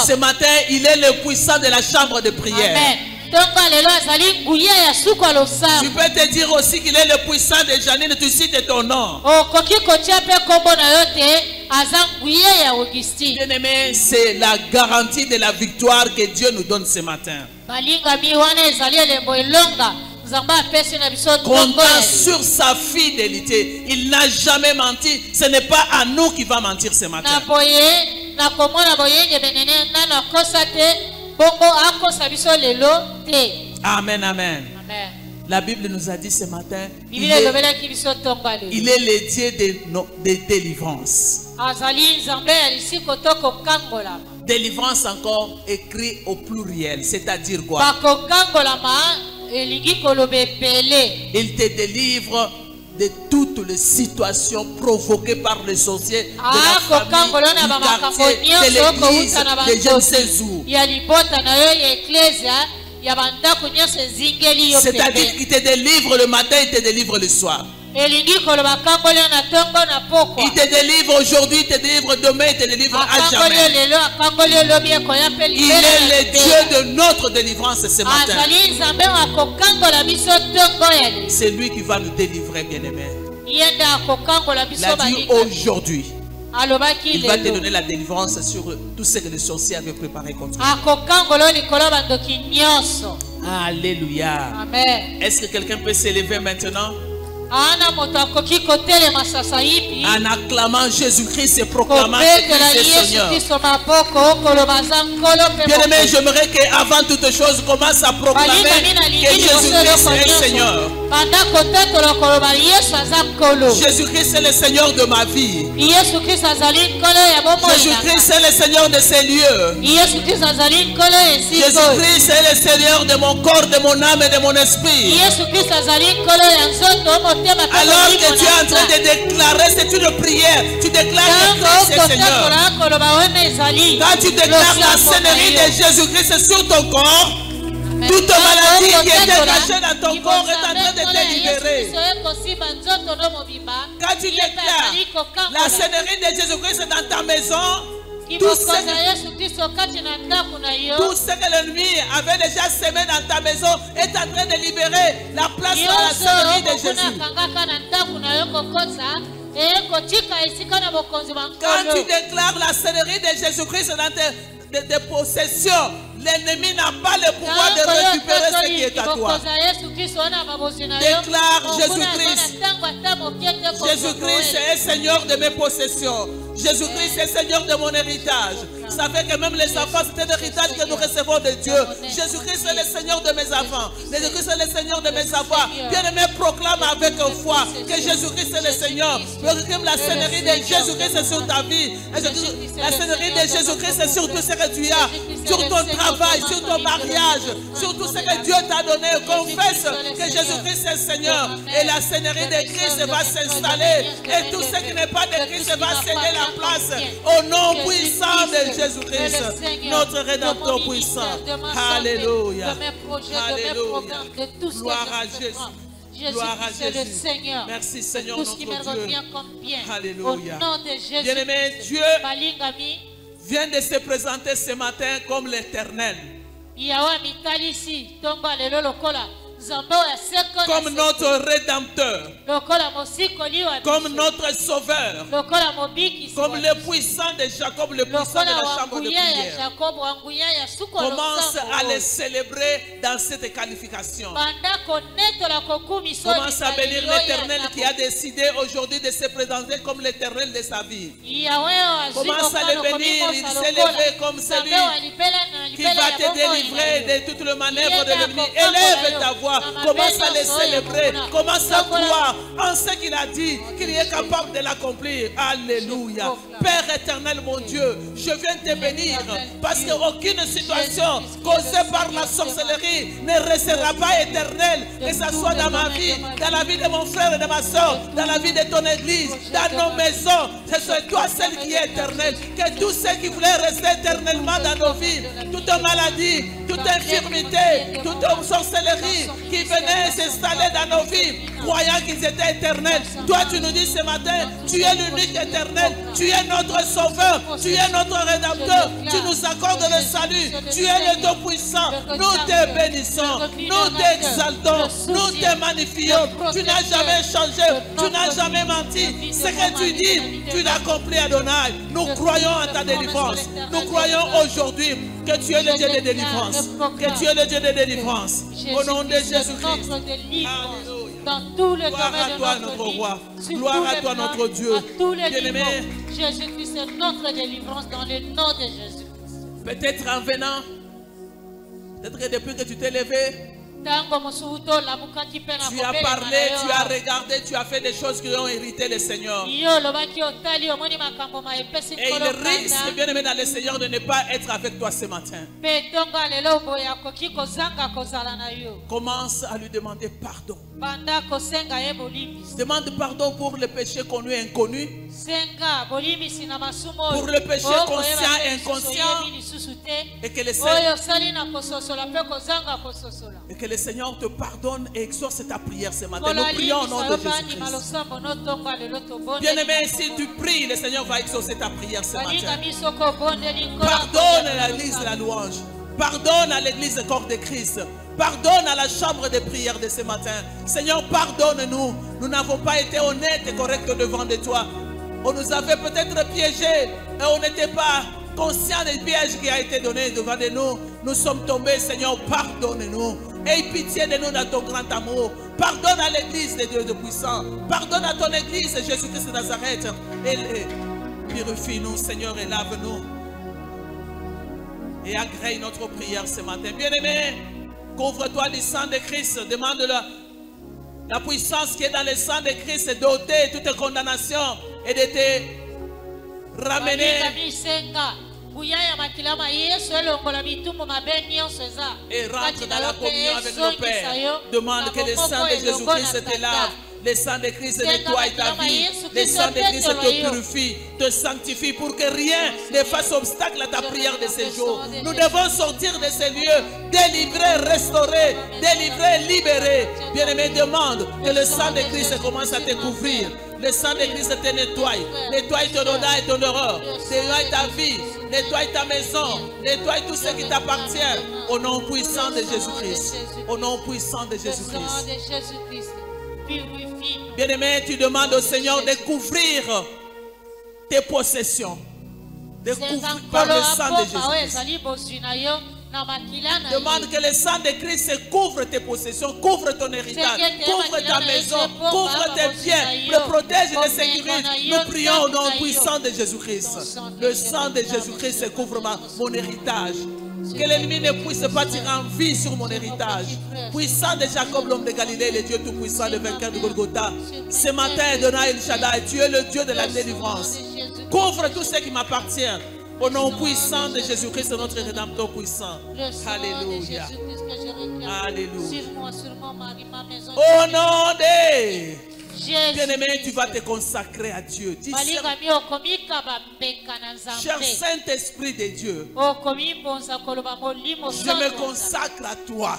Ce matin, il est le puissant de la chambre de prière. Tu peux te dire aussi qu'il est le puissant de Janine, tu cites ton nom. Bien-aimé, c'est la garantie de la victoire que Dieu nous donne ce matin. Comptant sur sa fidélité, il n'a jamais menti. Ce n'est pas à nous qui va mentir ce matin. Amen, amen. La Bible nous a dit ce matin, il est le Dieu de délivrance. Délivrance encore écrit au pluriel, c'est-à-dire quoi? Il te délivre de toutes les situations provoquées par les sorciers de la famille, du quartier, de l'église, de je ne sais où. C'est-à-dire qu'il te délivre le matin, il te délivre le soir. Il te délivre aujourd'hui, il te délivre demain, il te délivre à jamais. Il est le Dieu de notre délivrance ce matin. C'est lui qui va nous délivrer, bien-aimé. Il a dit aujourd'hui. Il va te donner la délivrance sur tout ce que les sorciers avaient préparé contre toi. Alléluia. Est-ce que quelqu'un peut s'élever maintenant? En acclamant Jésus-Christ et proclamant que Christ est Seigneur. Bien-aimé, j'aimerais qu'avant toute chose, commence à proclamer que Jésus-Christ est Seigneur. Jésus-Christ est le Seigneur de ma vie. Jésus-Christ est le Seigneur de ces lieux. Jésus-Christ est le Seigneur de mon corps, de mon âme et de mon esprit. Alors que tu es en train de déclarer, c'est une prière. Tu déclares que Christ est Seigneur. Quand tu déclares la seigneurie de Jésus-Christ sur ton corps, toute maladie qui était cachée dans ton corps est en train de te libérer. Quand tu déclares la seigneurie de Jésus-Christ dans ta maison, tout ce que l'ennemi avait déjà semé dans ta maison est en train de libérer la place de la seigneurie de Jésus. Quand tu déclares la seigneurie de Jésus-Christ dans tes possessions, l'ennemi n'a pas le pouvoir de récupérer ce qui est à toi. Déclare Jésus-Christ. Jésus-Christ est Seigneur de mes possessions. Jésus-Christ est Seigneur de mon héritage. Ça fait que même les enfants, c'est un héritage que nous recevons de Dieu. Jésus-Christ est le Seigneur de mes enfants. Jésus-Christ est le Seigneur de mes enfants. Bien-aimé, proclame avec foi que Jésus-Christ est le Seigneur. Proclame la seigneurie de Jésus-Christ sur ta vie. La seigneurie de Jésus-Christ sur tout ce que tu as. Sur ton travail, sur ton mariage, sur tout ce que Dieu t'a donné. Confesse que Jésus-Christ est Seigneur. Et la seigneurie de Christ va s'installer. Et tout ce qui n'est pas de Christ va céder la place. Au nom puissant de Jésus-Christ, notre Rédempteur puissant. Alléluia. Alléluia. Gloire à Jésus. Gloire à Jésus. Merci Seigneur notre Dieu. Alléluia. Bien-aimé, Dieu vient de se présenter ce matin comme l'Éternel. Comme notre Rédempteur, comme notre Sauveur, comme le puissant de Jacob, le puissant de la chambre de prière. Commence à le célébrer dans cette qualification. Commence à bénir l'Éternel qui a décidé aujourd'hui de se présenter comme l'Éternel de sa vie. Commence à le bénir, il s'est levé comme celui qui va te délivrer de toutes les manœuvres de l'ennemi. Élève ta voix. Commence à le célébrer. Commence à croire en ce qu'il a dit, qu'il est capable de l'accomplir. Alléluia. Père éternel, mon Dieu, je viens te bénir parce qu'aucune situation causée par la sorcellerie ne restera pas éternelle. Que ce soit dans ma vie, dans la vie de mon frère et de ma soeur, dans la vie de ton église, dans nos maisons. Ce soit toi celle qui est éternelle. Que tous ceux qui voulaient rester éternellement dans nos vies, toute maladie, toute infirmité, toute sorcellerie qui venait s'installer dans nos vies, croyant qu'ils étaient éternels. Toi, tu nous dis ce matin, tu es l'unique éternel, tu es notre sauveur, tu es notre rédempteur, tu nous accordes le salut, tu es le Tout-Puissant. Nous te bénissons, nous t'exaltons, nous te magnifions. Tu n'as jamais changé, tu n'as jamais menti. Ce que tu dis, tu l'accomplis, Adonai. Nous croyons en ta délivrance. Nous croyons aujourd'hui que tu es le Dieu de délivrance. Que tu es le Dieu de délivrance. Au nom de Jésus-Christ. Dans tous les gloire à toi, notre roi. Gloire à toi, notre Dieu. Bien-aimé, Jésus-Christ est notre délivrance dans le nom de Jésus. Peut-être en venant, peut-être que depuis que tu t'es levé, tu as parlé, tu as regardé, tu as fait des choses qui ont irrité le Seigneur. Et il risque, bien aimé dans le Seigneur, de ne pas être avec toi ce matin. Commence à lui demander pardon. Demande pardon pour le péché connu et inconnu. Pour le péché conscient et inconscient. Et que le Seigneur te pardonne et exauce ta prière ce matin. Nous prions au nom de Jésus-Christ. Bien-aimé, si tu pries, le Seigneur va exaucer ta prière ce matin. Pardonne à l'église de la louange. Pardonne à l'église du corps de Christ. Pardonne à la chambre de prière de ce matin. Seigneur, pardonne-nous. Nous n'avons pas été honnêtes et corrects devant de toi. On nous avait peut-être piégés et on n'était pas conscient des pièges qui a été donné devant de nous. Nous sommes tombés, Seigneur, pardonne-nous. Aie pitié de nous dans ton grand amour. Pardonne à l'église des dieux de puissants. Pardonne à ton église, Jésus-Christ de Nazareth. Et purifie-nous, Seigneur, et lave-nous. Et agrée notre prière ce matin. Bien-aimé, couvre-toi du sang de Christ. Demande la puissance qui est dans le sang de Christ et d'ôter toute condamnation et de te ramener et rentre dans la communion avec le Père. Demande que le sang de Jésus-Christ te lave. Le sang de Christ nettoie ta vie. Le sang de Christ te purifie, te sanctifie pour que rien ne fasse obstacle à ta prière de ces jours. Nous devons sortir de ces lieux, délivrés, restaurés, délivrés, libérés. Bien-aimé, demande que le sang de Christ commence à te couvrir. Le sang de Christ te nettoie. Nettoie ton honneur et ton horreur. Nettoie ta vie. Nettoie ta maison. Nettoie tout ce qui t'appartient. Au nom puissant de Jésus-Christ. Au nom puissant de Jésus-Christ. Bien-aimé, tu demandes au Seigneur de couvrir tes possessions. De couvrir par le sang de Jésus-Christ. Demande que le sang de Christ couvre tes possessions, couvre ton héritage, couvre ta maison, couvre tes biens, le protège et le sécurise. Nous prions au nom puissant de Jésus-Christ. Le sang de Jésus-Christ couvre mon héritage. Que l'ennemi ne puisse pas tirer en vie sur mon héritage. Puissant de Jacob, l'homme de Galilée, le Dieu tout-puissant, le vainqueur de Golgotha. Ce matin, Adonai El Shaddai, tu es le Dieu de la délivrance. Couvre tout ce qui m'appartient. Au nom puissant de Jésus-Christ, notre Rédempteur puissant. Alléluia. Alléluia. Au nom de bien-aimé, tu vas te consacrer à Dieu. Dis, cher Saint-Esprit de Dieu, je me consacre à toi.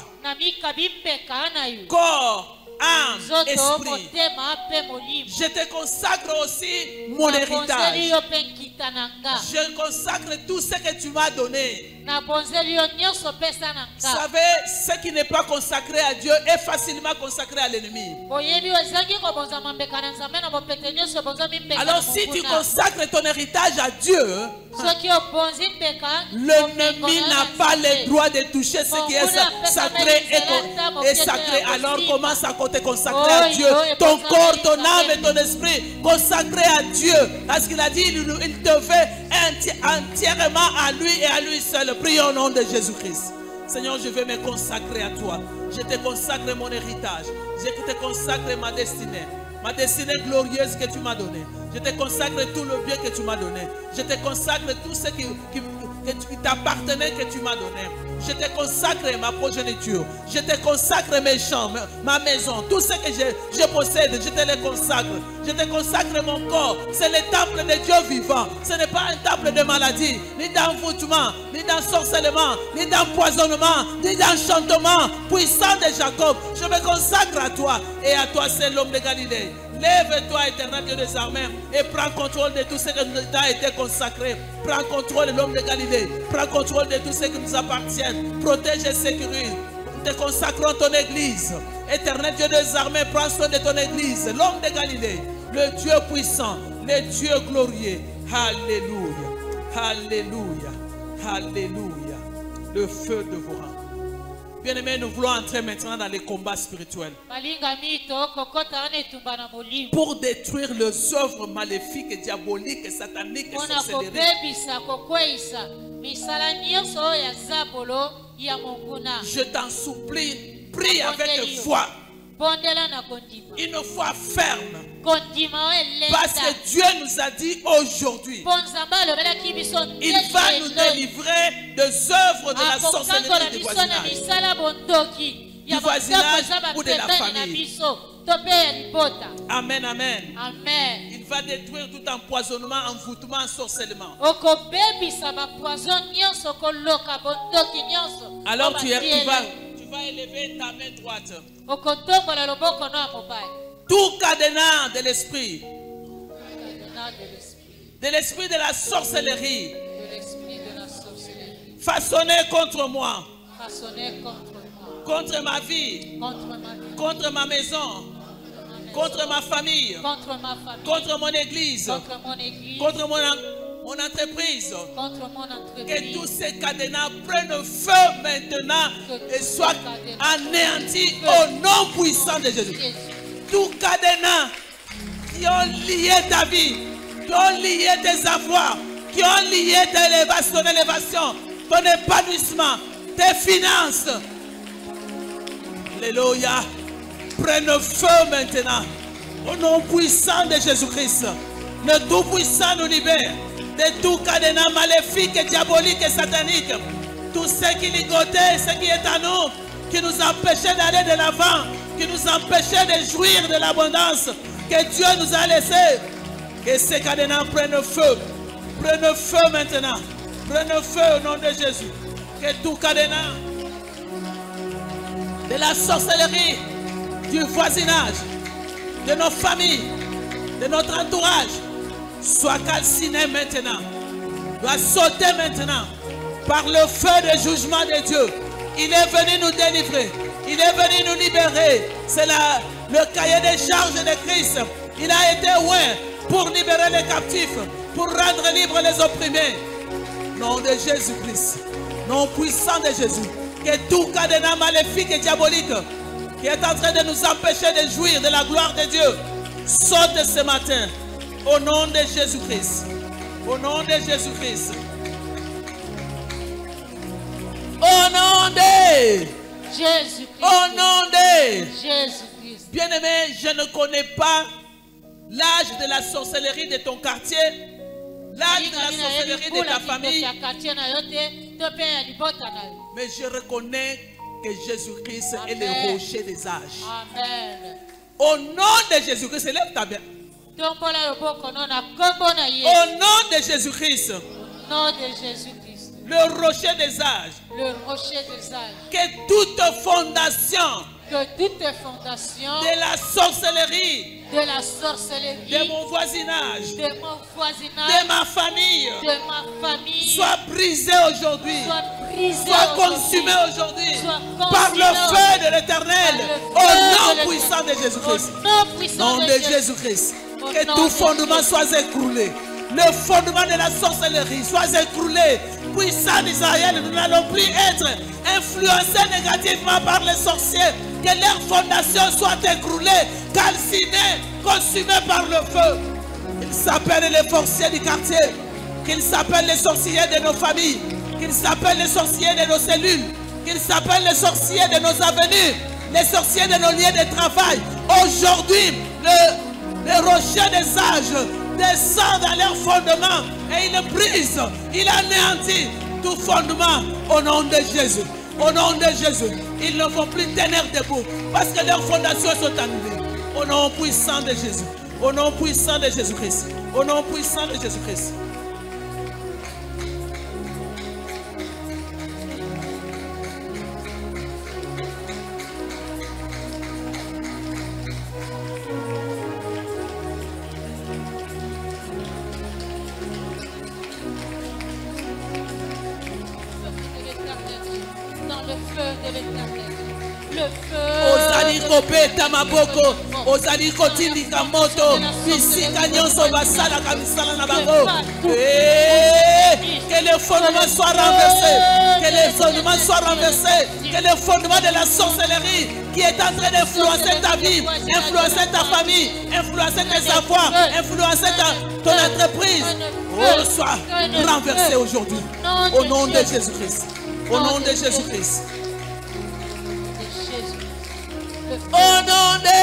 Corps, âme, esprit. Je te consacre aussi mon héritage. Je consacre tout ce que tu m'as donné. Vous savez, ce qui n'est pas consacré à Dieu est facilement consacré à l'ennemi. Alors si tu consacres ton héritage à Dieu, l'ennemi n'a pas le droit de toucher ce qui est sacré et sacré. Alors commence à te consacrer à Dieu. Ton corps, ton âme et ton esprit consacré à Dieu. Parce qu'il a dit, il te fait entièrement à lui et à lui seul. Prions au nom de Jésus-Christ. Seigneur, je vais me consacrer à toi. Je te consacre mon héritage. Je te consacre ma destinée. Ma destinée glorieuse que tu m'as donnée. Je te consacre tout le bien que tu m'as donné. Je te consacre tout ce qui t'appartenait, que tu m'as donné. Je te consacre ma progéniture. Je te consacre mes champs, ma maison. Tout ce que je possède, je te le consacre. Je te consacre mon corps. C'est le temple de Dieu vivant. Ce n'est pas un temple de maladie, ni d'envoûtement, ni d'ensorcellement, ni d'empoisonnement, ni d'enchantement. Puissant de Jacob, je me consacre à toi. Et à toi, c'est l'homme de Galilée. Lève-toi, éternel Dieu des armées, et prends contrôle de tout ce qui t'a été consacré. Prends contrôle de l'homme de Galilée. Prends contrôle de tout ce qui nous appartient. Protège et sécurise. Nous te consacrons ton église. Éternel Dieu des armées, prends soin de ton église. L'homme de Galilée, le Dieu puissant, le Dieu glorieux. Alléluia. Alléluia. Alléluia. Le feu de vos rangs. Bien-aimés, nous voulons entrer maintenant dans les combats spirituels. Pour détruire les œuvres maléfiques, diaboliques, sataniques et sorcelleries. Je t'en supplie, prie avec foi. Une foi ferme. Parce que Dieu nous a dit aujourd'hui, il va nous délivrer des œuvres de la sorcellerie du voisinage ou de la famille. Amen, amen. Il va détruire tout empoisonnement, envoûtement, ensorcellement. Alors tu vas élever ta main droite. Tout cadenas de l'esprit, de la sorcellerie, façonné contre moi, contre ma vie, contre ma maison, contre ma famille, contre mon église, contre mon entreprise, que tous ces cadenas prennent feu maintenant et soient anéantis au nom puissant de Jésus. Tout cadenas qui ont lié ta vie, qui ont lié tes avoirs, qui ont lié ton élévation, ton épanouissement, tes finances. Alléluia. Prenne feu maintenant. Au nom puissant de Jésus-Christ. Le Tout-Puissant nous libère de tout cadenas maléfique, diabolique et satanique. Tout ce qui ligotait, ce qui est à nous, qui nous empêchait d'aller de l'avant, qui nous empêchait de jouir de l'abondance que Dieu nous a laissé. Que ces cadenas prennent feu. Prennent feu maintenant. Prennent feu au nom de Jésus. Que tout cadenas de la sorcellerie, du voisinage, de nos familles, de notre entourage, soit calciné maintenant. Doit sauter maintenant par le feu de jugement de Dieu. Il est venu nous délivrer. Il est venu nous libérer. C'est le cahier des charges de Christ. Il a été oint pour libérer les captifs, pour rendre libres les opprimés. Nom de Jésus-Christ. Nom puissant de Jésus. Que tout cadenas maléfique et diabolique qui est en train de nous empêcher de jouir de la gloire de Dieu saute ce matin. Au nom de Jésus-Christ. Au nom de Jésus-Christ. Au nom de Jésus-Christ. Au nom de Jésus-Christ. Bien-aimé, je ne connais pas l'âge de la sorcellerie de ton quartier, l'âge de la sorcellerie de ta famille. Mais je reconnais que Jésus-Christ est le rocher des âges. Amen. Au nom de Jésus-Christ, lève ta main. Au nom de Jésus-Christ. Nom de Jésus-Christ. Le rocher des âges. Le rocher des âges. Que toute fondation. Que toute fondation. De la sorcellerie. De la sorcellerie. De mon voisinage. De mon voisinage. De ma famille. De ma famille. Soit brisée aujourd'hui. Soit consumée aujourd'hui. Par le feu de l'Éternel. Au nom puissant de Jésus-Christ. Nom de Jésus-Christ. Que tout fondement soit écroulé. Le fondement de la sorcellerie soit écroulé. Puissant d'Israël, nous n'allons plus être influencés négativement par les sorciers. Que leur fondation soit écroulée, calcinée, consumée par le feu. Ils s'appellent les sorciers du quartier. Qu'ils s'appellent les sorciers de nos familles. Qu'ils s'appellent les sorciers de nos cellules. Qu'ils s'appellent les sorciers de nos avenues. Les sorciers de nos lieux de travail. Aujourd'hui, le rocher des âges descend dans leur fondement et il brise, il anéantit tout fondement au nom de Jésus. Au nom de Jésus, ils ne vont plus tenir debout parce que leurs fondations sont annulées. Au nom puissant de Jésus. Au nom puissant de Jésus-Christ. Au nom puissant de Jésus-Christ. Ozali kopeta maboko, ozali kotindika moto, bisika nyonso basalaka misala na bango. Que les fondements soient renversés, que les fondements soient renversés, que le fondement de la sorcellerie qui est en train d'influencer ta vie, influencer ta famille, influencer tes avoirs, influencer ton entreprise, soit renversé aujourd'hui. Au nom de Jésus-Christ. Au nom de Jésus-Christ. Au nom de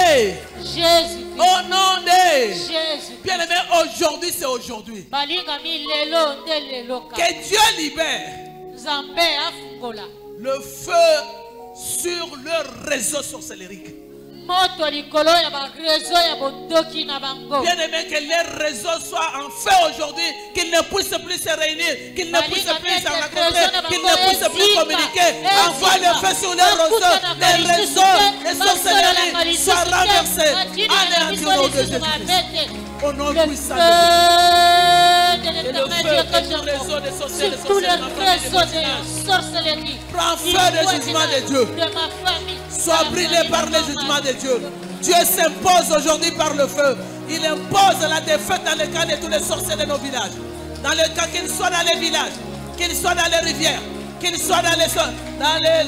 Jésus. Au nom de Jésus. Bien-aimé, aujourd'hui c'est aujourd'hui. Que Dieu libère le feu sur leur réseau sorcellérique. Bien-aimé, que les réseaux soient en feu aujourd'hui, qu'ils ne puissent plus se réunir, qu'ils ne puissent plus se rencontrer, qu'ils ne puissent plus communiquer. Envoie le feu sur les réseaux, les sorcelleries soient renversés. Anéantis au nom de Jésus-Christ. Au nom puissant de Jésus. Et le feu sur le réseau des sorciers, prends feu le jugement de Dieu. Sois brûlé par le jugement de Dieu. Dieu s'impose aujourd'hui par le feu. Il impose la défaite dans le cas de tous les sorciers de nos villages. Dans le cas qu'ils soient dans les villages, qu'ils soient dans les rivières, qu'ils soient dans les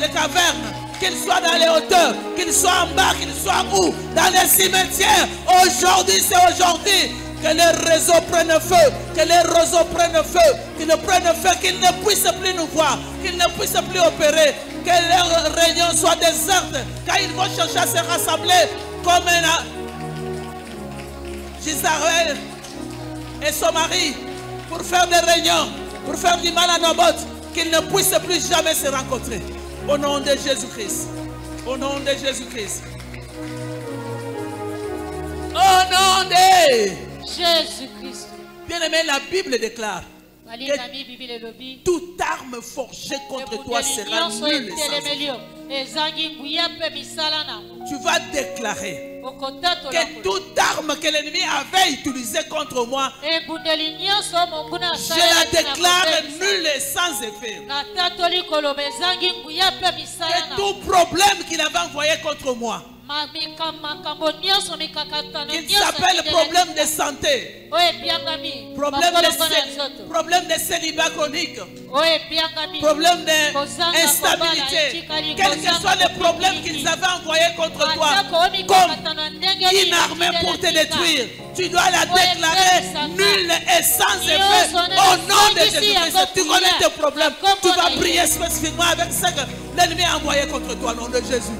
cavernes, qu'ils soient dans les hauteurs, qu'ils soient en bas, qu'ils soient où, dans les cimetières. Aujourd'hui, c'est aujourd'hui. Que les réseaux prennent feu, que les réseaux prennent feu, qu'ils ne prennent feu, qu'ils ne puissent plus nous voir, qu'ils ne puissent plus opérer, que leurs réunions soient désertes, quand ils vont chercher à se rassembler comme Gisarel et son mari pour faire des réunions, pour faire du mal à nos bottes, qu'ils ne puissent plus jamais se rencontrer. Au nom de Jésus-Christ. Au nom de Jésus-Christ. Au nom de Jésus-Christ. Bien-aimé, la Bible déclare que toute arme forgée contre toi sera nulle et sans effet. Tu vas déclarer que toute arme que l'ennemi avait utilisée contre moi, je la déclare nulle et sans effet. Que tout problème qu'il avait envoyé contre moi, qui s'appelle problème de santé, problème de célibat chronique, problème d'instabilité, quels que soient les problèmes qu'ils avaient envoyés contre toi, comme une armée pour te détruire, tu dois la déclarer nulle et sans effet au nom de Jésus-Christ. Tu connais tes problèmes, tu vas prier spécifiquement avec ce que l'ennemi a envoyé contre toi au nom de Jésus.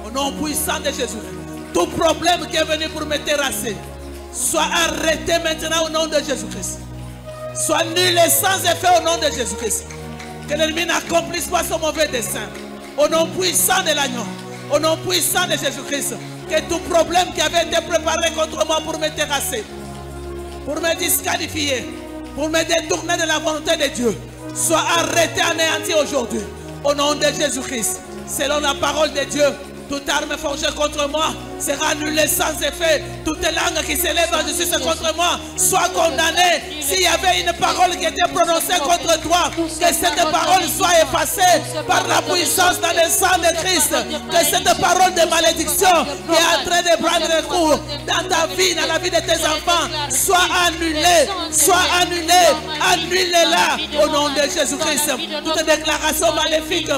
Au nom puissant de Jésus. Tout problème qui est venu pour me terrasser, soit arrêté maintenant au nom de Jésus-Christ. Soit nul et sans effet au nom de Jésus-Christ. Que l'ennemi n'accomplisse pas son mauvais dessein. Au nom puissant de l'agneau. Au nom puissant de Jésus-Christ. Que tout problème qui avait été préparé contre moi pour me terrasser, pour me disqualifier, pour me détourner de la volonté de Dieu, soit arrêté, anéanti aujourd'hui. Au nom de Jésus-Christ. Selon la parole de Dieu, toute arme forgée contre moi sera annulée sans effet. Toute langue qui s'élève en justice contre moi soit condamnée. S'il y avait une parole qui était prononcée contre toi, que cette parole soit effacée par la puissance dans le sang de Christ. Que cette parole de malédiction qui est en train de prendre cours dans ta vie, dans la vie de tes enfants, soit annulée. Soit annulée. Annulée-la au nom de Jésus-Christ. Toute déclaration maléfique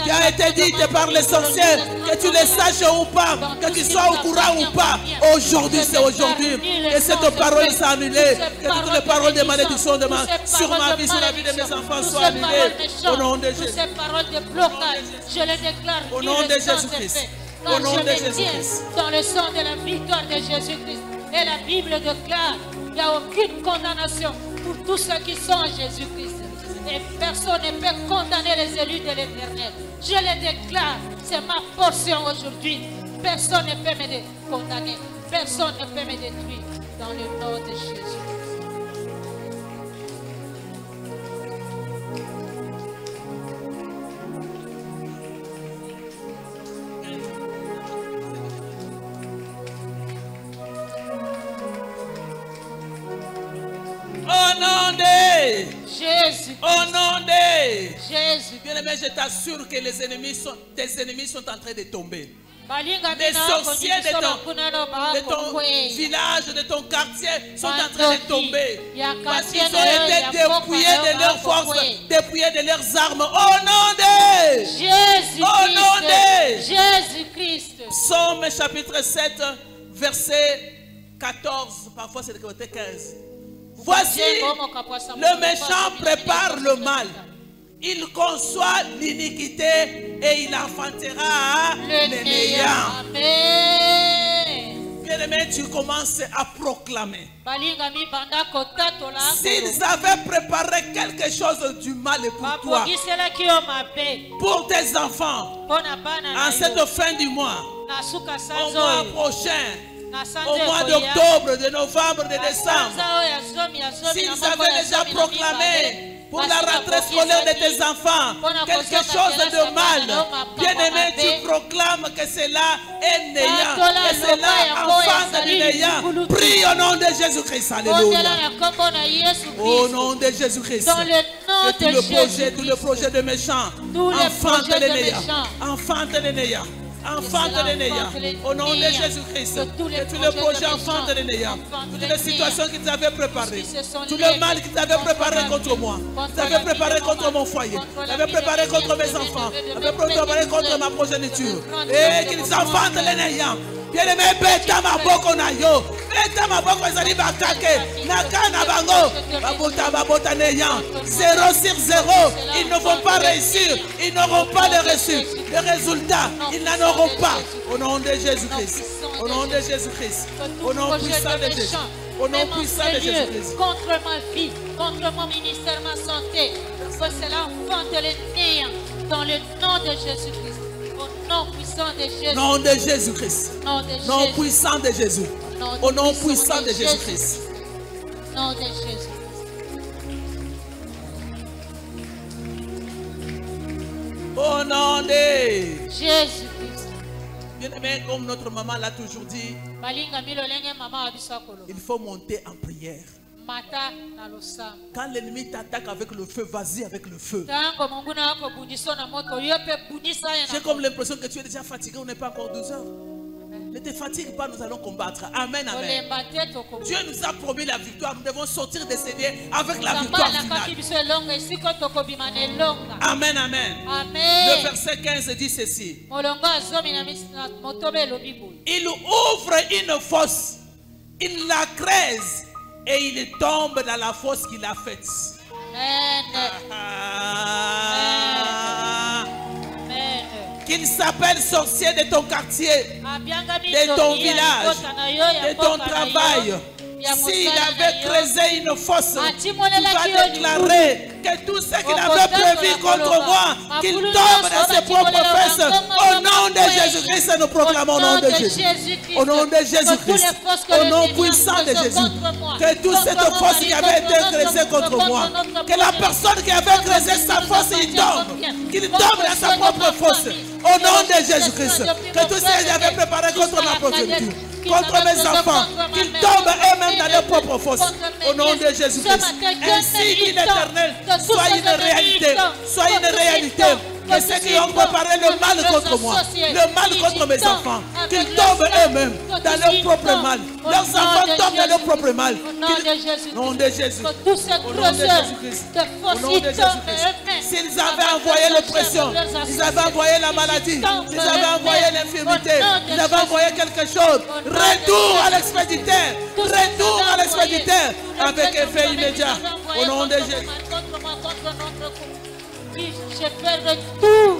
qui a été dite par les sorciers, que tu le saches ou pas, que tu sois au courant ou pas, aujourd'hui c'est aujourd'hui. Que cette parole soit annulée, que toutes les paroles de malédiction sur ma vie, sur la vie de mes enfants soient annulées. Au nom de Jésus. Ces paroles de blocage, je les déclare au nom de Jésus-Christ. Au nom de Jésus-Christ. Dans le sang de la victoire de Jésus-Christ. Et la Bible déclare qu'il n'y a aucune condamnation pour tous ceux qui sont en Jésus-Christ. Et personne ne peut condamner les élus de l'Éternel. Je les déclare, c'est ma portion aujourd'hui. Personne ne peut me condamner. Personne ne peut me détruire. Dans le nom de Jésus. Au nom de Jésus. Au nom de Jésus. Bien-aimé, je t'assure que tes ennemis sont en train de tomber. Les sorciers de ton village, de ton quartier sont en train de tomber. Parce qu'ils ont été dépouillés de leurs forces, dépouillés de leurs armes. Au nom de Jésus. Au nom de Jésus-Christ. Psaume chapitre 7, verset 14. Parfois c'est le verset 15. Voici, le méchant prépare le mal. Il conçoit l'iniquité et il enfantera le néant. Bien-aimé, tu commences à proclamer. S'ils avaient préparé quelque chose du mal pour toi, pour tes enfants, en cette fin du mois, au mois prochain, au mois d'octobre, de novembre, de décembre, s'ils avaient déjà proclamé pour la rentrée scolaire de tes enfants quelque chose de mal, bien-aimé, tu proclames que cela est néant, que cela enfante du néant. Prie au nom de Jésus-Christ. Alléluia. Au nom de Jésus-Christ. Que tout le projet de méchants enfante le néant. Enfante le néant. Enfante les néants. Au nom de Jésus-Christ. Que tous les projets enfante les néants. Toutes les situations qu'ils avaient préparées. Tout le mal qu'ils avaient préparé contre moi. Qu'ils avaient préparé contre mon foyer. Qu'ils avaient préparé contre mes enfants. Qu'ils avaient préparé contre ma progéniture. Et qu'ils enfantent les néants. Bien-aimé, beta maboko na yo. Beta maboko ezali bakake. Naka na bango. Babota néant. 0 sur 0. Ils ne vont pas réussir. Ils n'auront pas de résultats. Ils n'en auront pas. Au nom de Jésus-Christ. Au nom de Jésus-Christ. Au nom puissant de Jésus. Au nom puissant de Jésus-Christ. Contre ma vie, contre mon ministère, ma santé. Que cela enfante les néants. Dans le nom de Jésus-Christ. Au nom puissant de Jésus. Nom de Jésus-Christ. Nom puissant de Jésus. Au nom puissant de Jésus-Christ. Nom de Jésus. Au nom de Jésus-Christ. Bien-aimé, comme notre maman l'a toujours dit, il faut monter en prière. Quand l'ennemi t'attaque avec le feu, vas-y avec le feu. J'ai comme l'impression que tu es déjà fatigué, on n'est pas encore 12 heures. Ne te fatigue pas, nous allons combattre. Amen, amen. Dieu nous a promis la victoire. Nous devons sortir de ces lieux avec la victoire finale. Amen, amen. Le verset 15 dit ceci. Il ouvre une fosse, il la creuse et il tombe dans la fosse qu'il a faite. Qu'il s'appelle sorcier de ton quartier, de ton village, de ton travail. S'il avait creusé une fosse, il va déclarer que tout ce qu'il avait prévu contre moi, qu'il tombe dans ses propres fesses. Au nom de Jésus-Christ, nous proclamons au nom de Jésus. Au nom de Jésus-Christ. Au nom puissant de Jésus. Que toute cette fosse qui avait été creusée contre moi, que la personne qui avait creusé sa fosse, il tombe. Qu'il tombe dans sa propre fosse. Au nom de Jésus-Christ. Que tout ce qu'il avait préparé contre ma progéniture, contre mes enfants, qu'ils tombent eux-mêmes dans leur propre fosse. Au nom de Jésus-Christ. Ainsi dit l'Éternel, soit une réalité. Soit une réalité. Que ceux qui ont préparé le mal contre moi, le mal contre mes enfants, qu'ils tombent eux-mêmes dans leur propre mal. Leurs enfants tombent dans leur propre mal. Au nom de Jésus. Au nom de Jésus-Christ. Au nom de Jésus-Christ. S'ils avaient envoyé l'oppression, ils avaient envoyé la maladie, ils avaient envoyé l'infirmité, ils avaient envoyé quelque chose. Retour à l'expéditeur. Retour à l'expéditeur. Avec effet immédiat. Au nom de Jésus. Je fais retour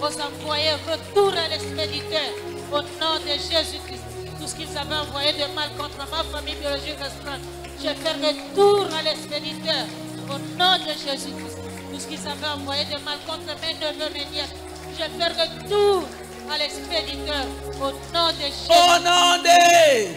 aux envoyés, retour à l'expéditeur. Au nom de Jésus-Christ. Tout ce qu'ils avaient envoyé de mal contre ma famille biologique restreinte, je fais retour à l'expéditeur. Au nom de Jésus-Christ. tout ce qui s'avait envoyé de mal contre mes neveux, mes nièces. Je fais retour à l'expéditeur au nom de Jésus. Au nom de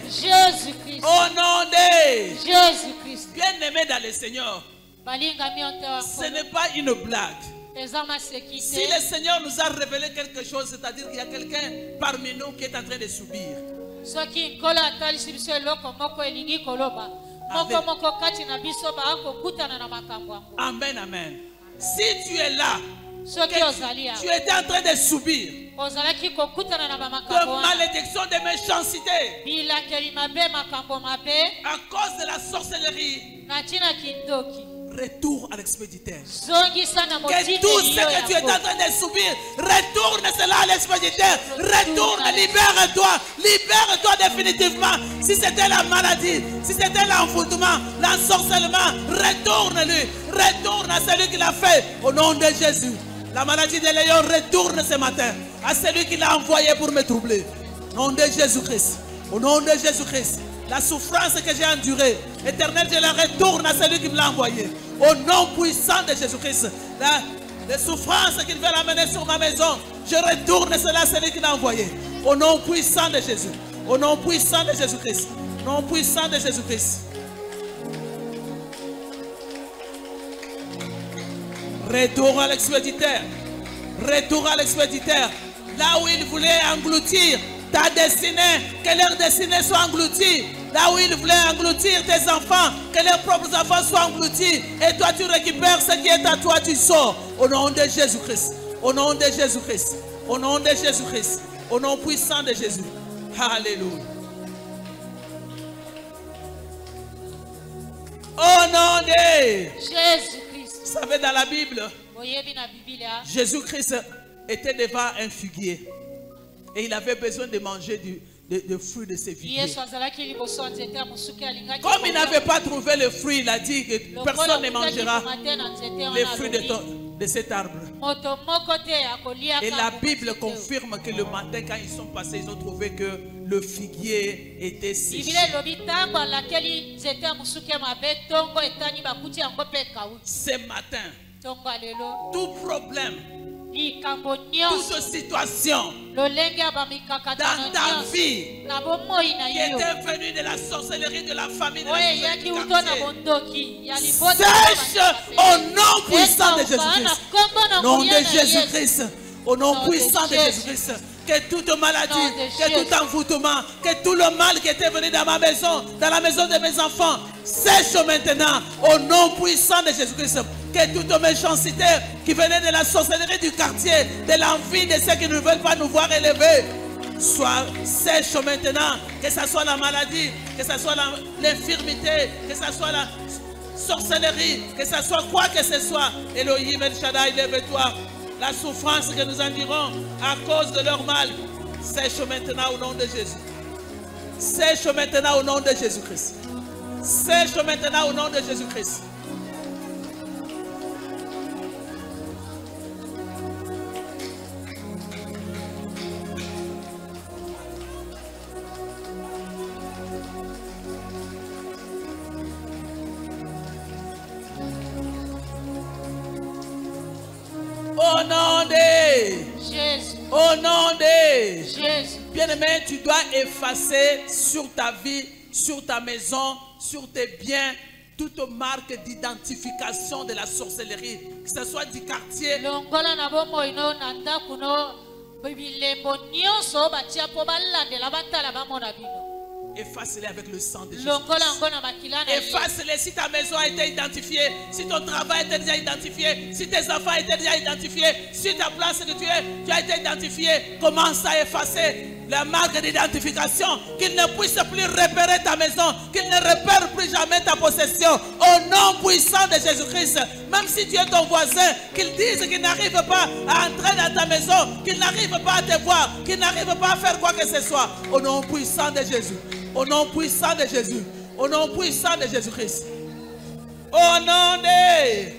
Jésus-Christ. Au nom de Jésus-Christ. Bien-aimé dans le Seigneur, Balinga mionte ce n'est pas une blague. ezama Si sécurité. le Seigneur nous a révélé quelque chose, c'est-à-dire qu'il y a quelqu'un parmi nous qui est en train de subir. Soki nkolo atalisi biso eloko moko elingi koloba. Moko moko kati na biso bakokutana na makambo yango. Amen, amen. Si tu es là, Soki ozali tu awa. étais en train de subir Ozalaki kokutana na de bamakambo wana. malédiction, de méchanceté, Bilakeli mabe makambo mabe à cause de la sorcellerie, na ntina kindoki. retour à l'expéditeur. Zongisa na Que motindeli tout ce yo que tu es en ya train de subir, retourne cela à l'expéditeur. Retourne, libère-toi. Libère-toi définitivement. Si c'était la maladie, si c'était l'envoûtement, l'ensorcellement, retourne-lui. Retourne à celui qui l'a fait. Au nom de Jésus. La maladie de Léon retourne ce matin à celui qui l'a envoyé pour me troubler. Au nom de Jésus-Christ. Au nom de Jésus-Christ. La souffrance que j'ai endurée, Éternel, je la retourne à celui qui me l'a envoyé. Au nom puissant de Jésus-Christ. Les souffrances qu'il veut amener sur ma maison, je retourne cela à celui qui l'a envoyé. Au nom puissant de Jésus. Au nom puissant de Jésus-Christ. Au nom puissant de Jésus-Christ. Retour à l'expéditeur. Retour à l'expéditeur. Là où il voulait engloutir ta destinée, que leur destinée soit engloutie. Là où il voulait engloutir tes enfants, que leurs propres enfants soient engloutis. Et toi, tu récupères ce qui est à toi, tu sors. Au nom de Jésus-Christ. Au nom de Jésus-Christ. Au nom de Jésus-Christ. Au nom puissant de Jésus. Alléluia. Au nom de Jésus-Christ. Vous savez, dans la Bible, Boyebi na Biblia. Jésus-Christ était devant un figuier. Et il avait besoin de manger des fruits de ces figuiers. Yesu azalaki liboso ya nzete ya mosuki alingaki. Comme il n'avait pas trouvé le fruit, il a dit que personne ne mangera les fruits de cet arbre. Moto moko te akoliaka. Et la Bible confirme que le matin, quand ils sont passés, ils ont trouvé que le figuier était séché. Biblia elobi ntango alakeli nzete ya mosuki ya mabe ntongo etani bakuti yango mpe ekawuti. Ce matin, Ntongo alelo tout problème, likambo nyonso toute situation lolenge ya bamikakatano dans ta nyonso vie na bomoi na qui yo était venue de la sorcellerie de la famille, de la oyo famille eyaki du uto na quartier, bondoki ya libota sèche au nom puissant de Jésus-Christ. Au nom de Jésus-Christ. Au nom puissant de Jésus-Christ. Que toute maladie, que tout envoûtement, que tout le mal qui était venu dans ma maison, dans la maison de mes enfants, sèche maintenant. Au nom puissant de Jésus-Christ. Que toute méchanceté qui venait de la sorcellerie du quartier, de l'envie de ceux qui ne veulent pas nous voir élevés, soit sèche maintenant. Que ce soit la maladie, que ce soit l'infirmité, que ce soit la sorcellerie, que ce soit quoi que ce soit. Elohim El Shaddai, lève-toi. La souffrance que nous endurons à cause de leur mal, sèche maintenant au nom de Jésus. Sèche maintenant au nom de Jésus-Christ. Sèche maintenant au nom de Jésus-Christ. Au nom de Jésus. Au nom de Jésus. Bien-aimé, tu dois effacer sur ta vie, sur ta maison, sur tes biens, toute marque d'identification de la sorcellerie, que ce soit du quartier, longola na bomoi no na ndako no bilembo nyonso batia po balandela batala bamona bino. efface-les avec le sang de Jésus. Longola ngo na makila na Yesu. Efface-les si ta maison a été identifiée, si ton travail était déjà identifié, si tes enfants étaient déjà identifiés, si ta place que tu as été identifié. Commence à effacer la marque d'identification, qu'il ne puisse plus repérer ta maison, qu'il ne repère plus jamais ta possession. Au nom puissant de Jésus-Christ, même si tu es ton voisin, qu'il dise qu'il n'arrive pas à entrer dans ta maison, qu'il n'arrive pas à te voir, qu'il n'arrive pas à faire quoi que ce soit. Au nom puissant de Jésus. Au nom puissant de Jésus. Au nom puissant de Jésus-Christ. Au nom de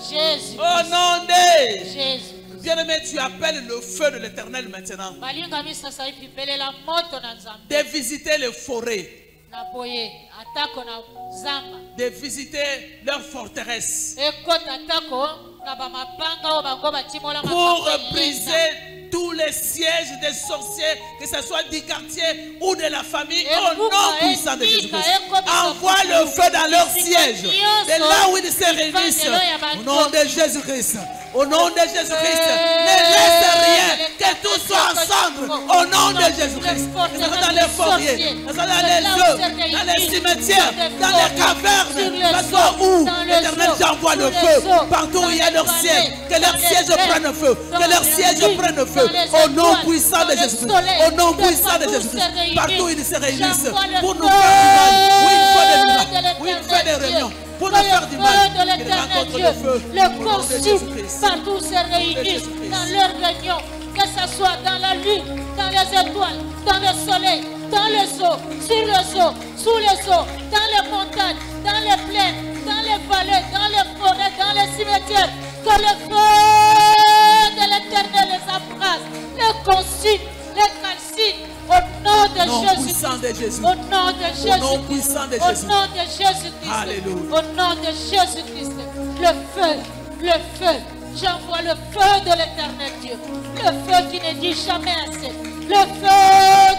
Jésus. Au nom de Jésus. Bien-aimé, tu appelles le feu de l'Éternel maintenant. Balinga misa saifi belela moto na nzambe. De visiter les forêts. Na boye atako na zamba. De visiter leurs forteresses. Ekota atako pour briser tous les sièges des sorciers, que ce soit du quartier ou de la famille, au nom puissant de Jésus-Christ. Envoie le feu dans leur siège, de là où ils se réunissent, au nom de Jésus-Christ. Au nom de Jésus-Christ, ne laisse rien, que tout soit ensemble, au nom de Jésus-Christ. Que ce soit dans les forêts, que ce soit dans les œufs, dans les cimetières, dans les cavernes, que ce soit où l'Éternel j'envoie le feu, partout où il y a leur siège, que leur siège prenne feu, que leur siège prenne feu, au nom puissant de Jésus-Christ, au nom puissant de Jésus-Christ, partout où ils se réunissent, pour nous faire du mal, où il fait des réunions, pour nous faire du mal, qu'il rencontre le feu, le consume partout se réunissent dans leur réunion, que ce soit dans la lune, dans les étoiles, dans le soleil, dans les eaux, sur les eaux, sous les eaux, dans les montagnes, dans les plaines, dans les vallées, dans les forêts, dans les cimetières, que le feu de l'Éternel les embrase, les consume, les calcine. Au nom de Jésus-Christ. Au nom de Jésus-Christ. Au nom de Jésus-Christ. Alléluia. Au nom de Jésus-Christ. Le feu. Le feu. J'envoie le feu de l'Éternel Dieu. Le feu qui ne dit jamais assez. Le feu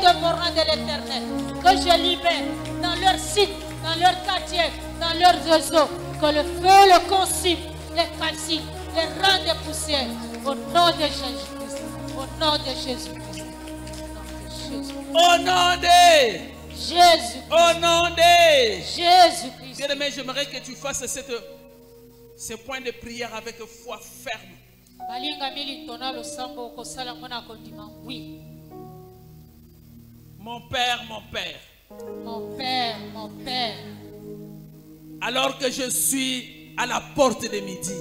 dévorant de l'Éternel. Que je libère dans leur site, dans leur quartier, dans leurs réseaux. Que le feu le consume, les calcine, les rend des poussières. Au nom de Jésus-Christ. Au nom de Jésus-Christ. Au nom de Jésus. Au nom de Jésus-Christ. Bien-aimé, j'aimerais que tu fasses ce point de prière avec foi ferme. Oui. Mon Père, mon Père. Mon Père, mon Père. Alors que je suis à la porte de midi.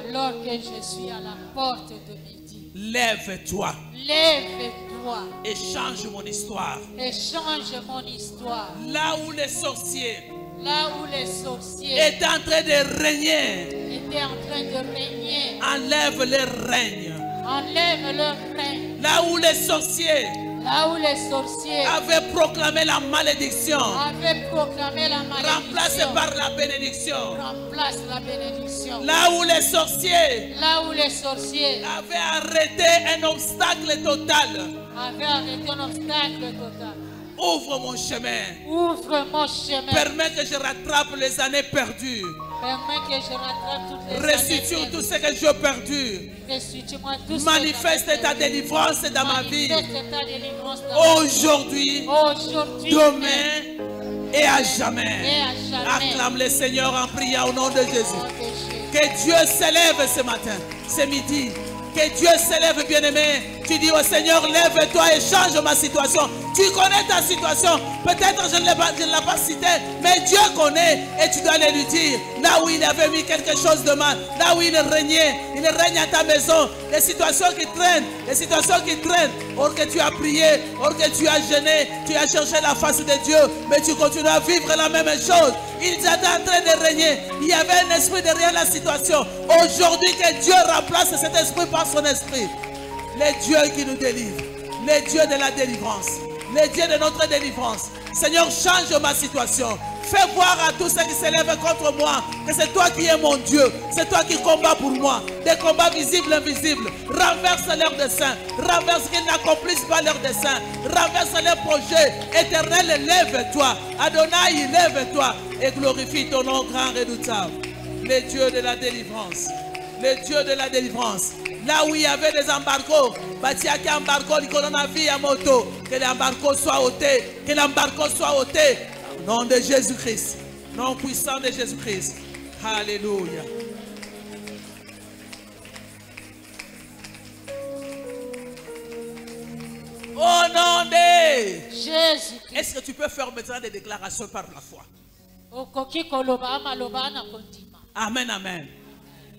Alors que je suis à la porte de midi. Lève-toi. Lève-toi. Et change mon histoire. Et change mon histoire. Là où les sorciers. Là où les sorciers étaient en train de régner. Étaient en train de régner. Enlève leur règne. Enlève leur règne. Là où les sorciers. Là où les sorciers avaient proclamé la malédiction. Avaient proclamé la malédiction. Remplacé par la bénédiction. Remplace la bénédiction. Là où les sorciers. Là où les sorciers avaient arrêté un obstacle total. Avaient arrêté un obstacle total. Ouvre mon chemin. Ouvre mon chemin. Permets que je rattrape les années perdues. Permets que je rattrape toutes les années perdues. Restitue tout ce que j'ai perdu. Restitue-moi tout ce manifeste ta délivrance dans ma vie. Aujourd'hui, demain et à jamais. Acclame le Seigneur en priant au nom de Jésus. Que Dieu s'élève ce matin, ce midi. Que Dieu s'élève, bien-aimé. Tu dis au Seigneur, lève-toi et change ma situation. Tu connais ta situation. Peut-être je ne l'ai pas cité, mais Dieu connaît et tu dois lui dire. Là où il avait mis quelque chose de mal, là où il règne à ta maison. Les situations qui traînent, Or que tu as prié, or que tu as jeûné, tu as cherché la face de Dieu, mais tu continues à vivre la même chose. Ils étaient en train de régner. Il y avait un esprit derrière la situation. Aujourd'hui, que Dieu remplace cet esprit par son esprit. Le Dieu qui nous délivre, le Dieu de la délivrance, le Dieu de notre délivrance. Seigneur, change ma situation. Fais voir à tous ceux qui s'élèvent contre moi que c'est toi qui es mon Dieu. C'est toi qui combats pour moi. Des combats visibles et invisibles. Renverse leurs desseins. Renverse qu'ils n'accomplissent pas leurs desseins. Renverse leurs projets. Éternel, lève-toi. Adonai, lève-toi. Et glorifie ton nom grand redoutable. Le Dieu de la délivrance. Le Dieu de la délivrance. Là où il y avait des embargos, que l'embargo soit ôté, que l'embargo soit ôté. Au nom de Jésus-Christ, nom puissant de Jésus-Christ. Alléluia. Au nom de Jésus. Est-ce que tu peux faire maintenant des déclarations par la foi? Amen, amen.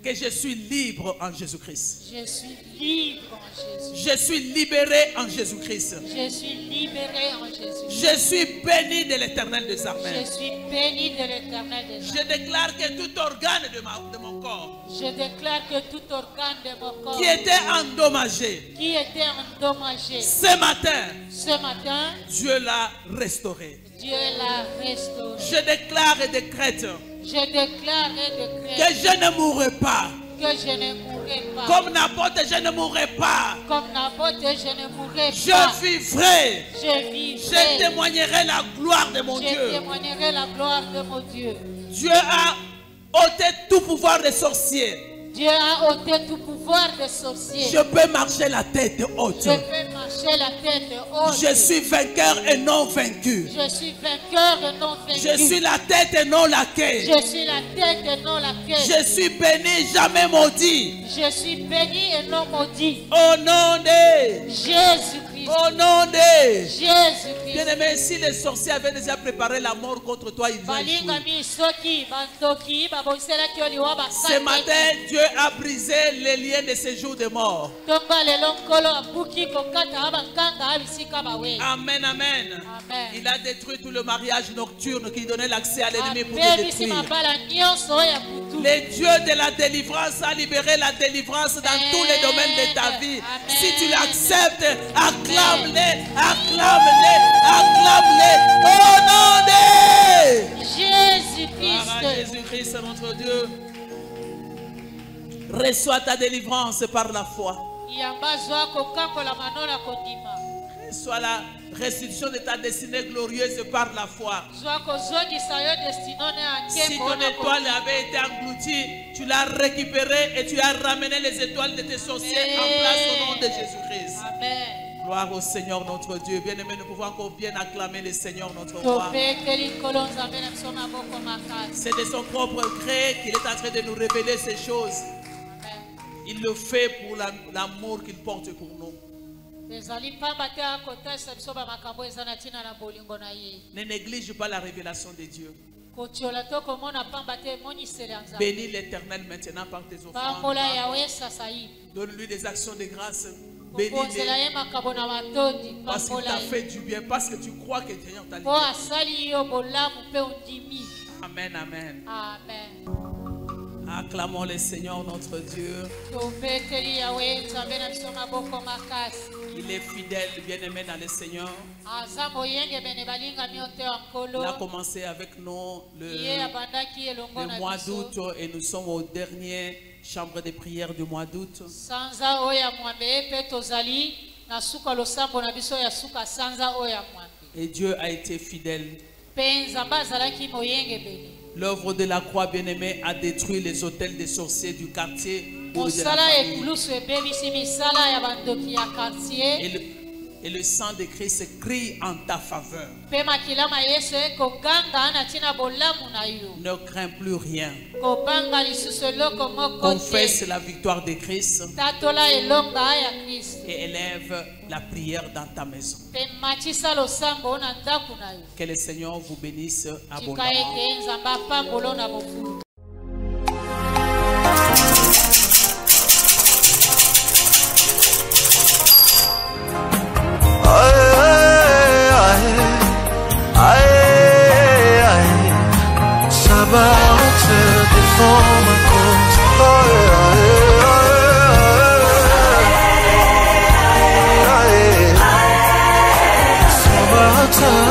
Que je suis libre en Jésus-Christ. Je suis libre en Jésus. Je suis libéré en Jésus-Christ. Je suis libéré en Jésus. Je suis béni de l'Éternel des armées. Je suis béni de l'Éternel des armées. Je déclare que tout organe de mon corps. Je déclare que tout organe de mon corps qui était endommagé. Ce matin, Dieu l'a restauré. Dieu l'a restauré. Je déclare et décrète. Je déclare et décrète que je ne mourrai pas. que je ne mourrai pas. Comme Naboth, je ne mourrai pas. Comme Naboth, je ne mourrai pas. Je vivrai. Je vivrai. Je témoignerai la gloire de mon Dieu. Je témoignerai la gloire de mon Dieu. Dieu a ôté tout pouvoir des sorciers. Dieu a ôté tout pouvoir des sorciers. Je peux marcher la tête haute. Je peux marcher la tête haute. Je suis vainqueur et non vaincu. Je suis vainqueur et non vaincu. Je suis la tête et non la queue. Je suis la tête et non la queue. Je suis béni, jamais maudit. Je suis béni et non maudit. Au nom de Jésus-Christ. Au nom de Jésus-Christ. Bien-aimé, si les sorciers avaient déjà préparé la mort contre toi, ils ont échoué. Ce matin, Dieu a brisé les liens de ces jours de mort. Amen, amen. Il a détruit tout le mariage nocturne qui donnait l'accès à l'ennemi pour te détruire. Le Dieu de la délivrance a libéré la délivrance dans tous les domaines de ta vie. Si tu l'acceptes, acclame-le, acclame-le, acclame-le. Au nom de Jésus-Christ. Jésus-Christ, notre Dieu. Reçois ta délivrance par la foi. Reçois la restitution de ta destinée glorieuse par la foi. Si ton étoile avait été engloutie, tu l'as récupérée et tu as ramené les étoiles de tes sorciers en place au nom de Jésus-Christ. Amen. Gloire au Seigneur notre Dieu. Bien-aimé, nous pouvons encore bien acclamer le Seigneur notre roi. C'est de son propre gré qu'il est en train de nous révéler ces choses. Il le fait pour l'amour qu'il porte pour nous. Ne néglige pas la révélation de Dieu. Bénis l'Éternel maintenant par tes offrandes. Donne-lui des actions de grâce. Bénis-le parce qu'il t'a fait du bien, parce que tu crois que Dieu t'a libéré. Amen, amen. Amen. Acclamons le Seigneur notre Dieu. Il est fidèle, bien-aimé dans le Seigneur. Il a commencé avec nous le mois d'août et nous sommes au dernier chambre de prière du mois d'août. Et Dieu a été fidèle. L'œuvre de la croix, bien-aimée, a détruit les hôtels des sorciers du quartier ou de la famille. Et le sang de Christ crie en ta faveur. Ne crains plus rien. Confesse la victoire de Christ et élève la prière dans ta maison. Que le Seigneur vous bénisse abondamment. Time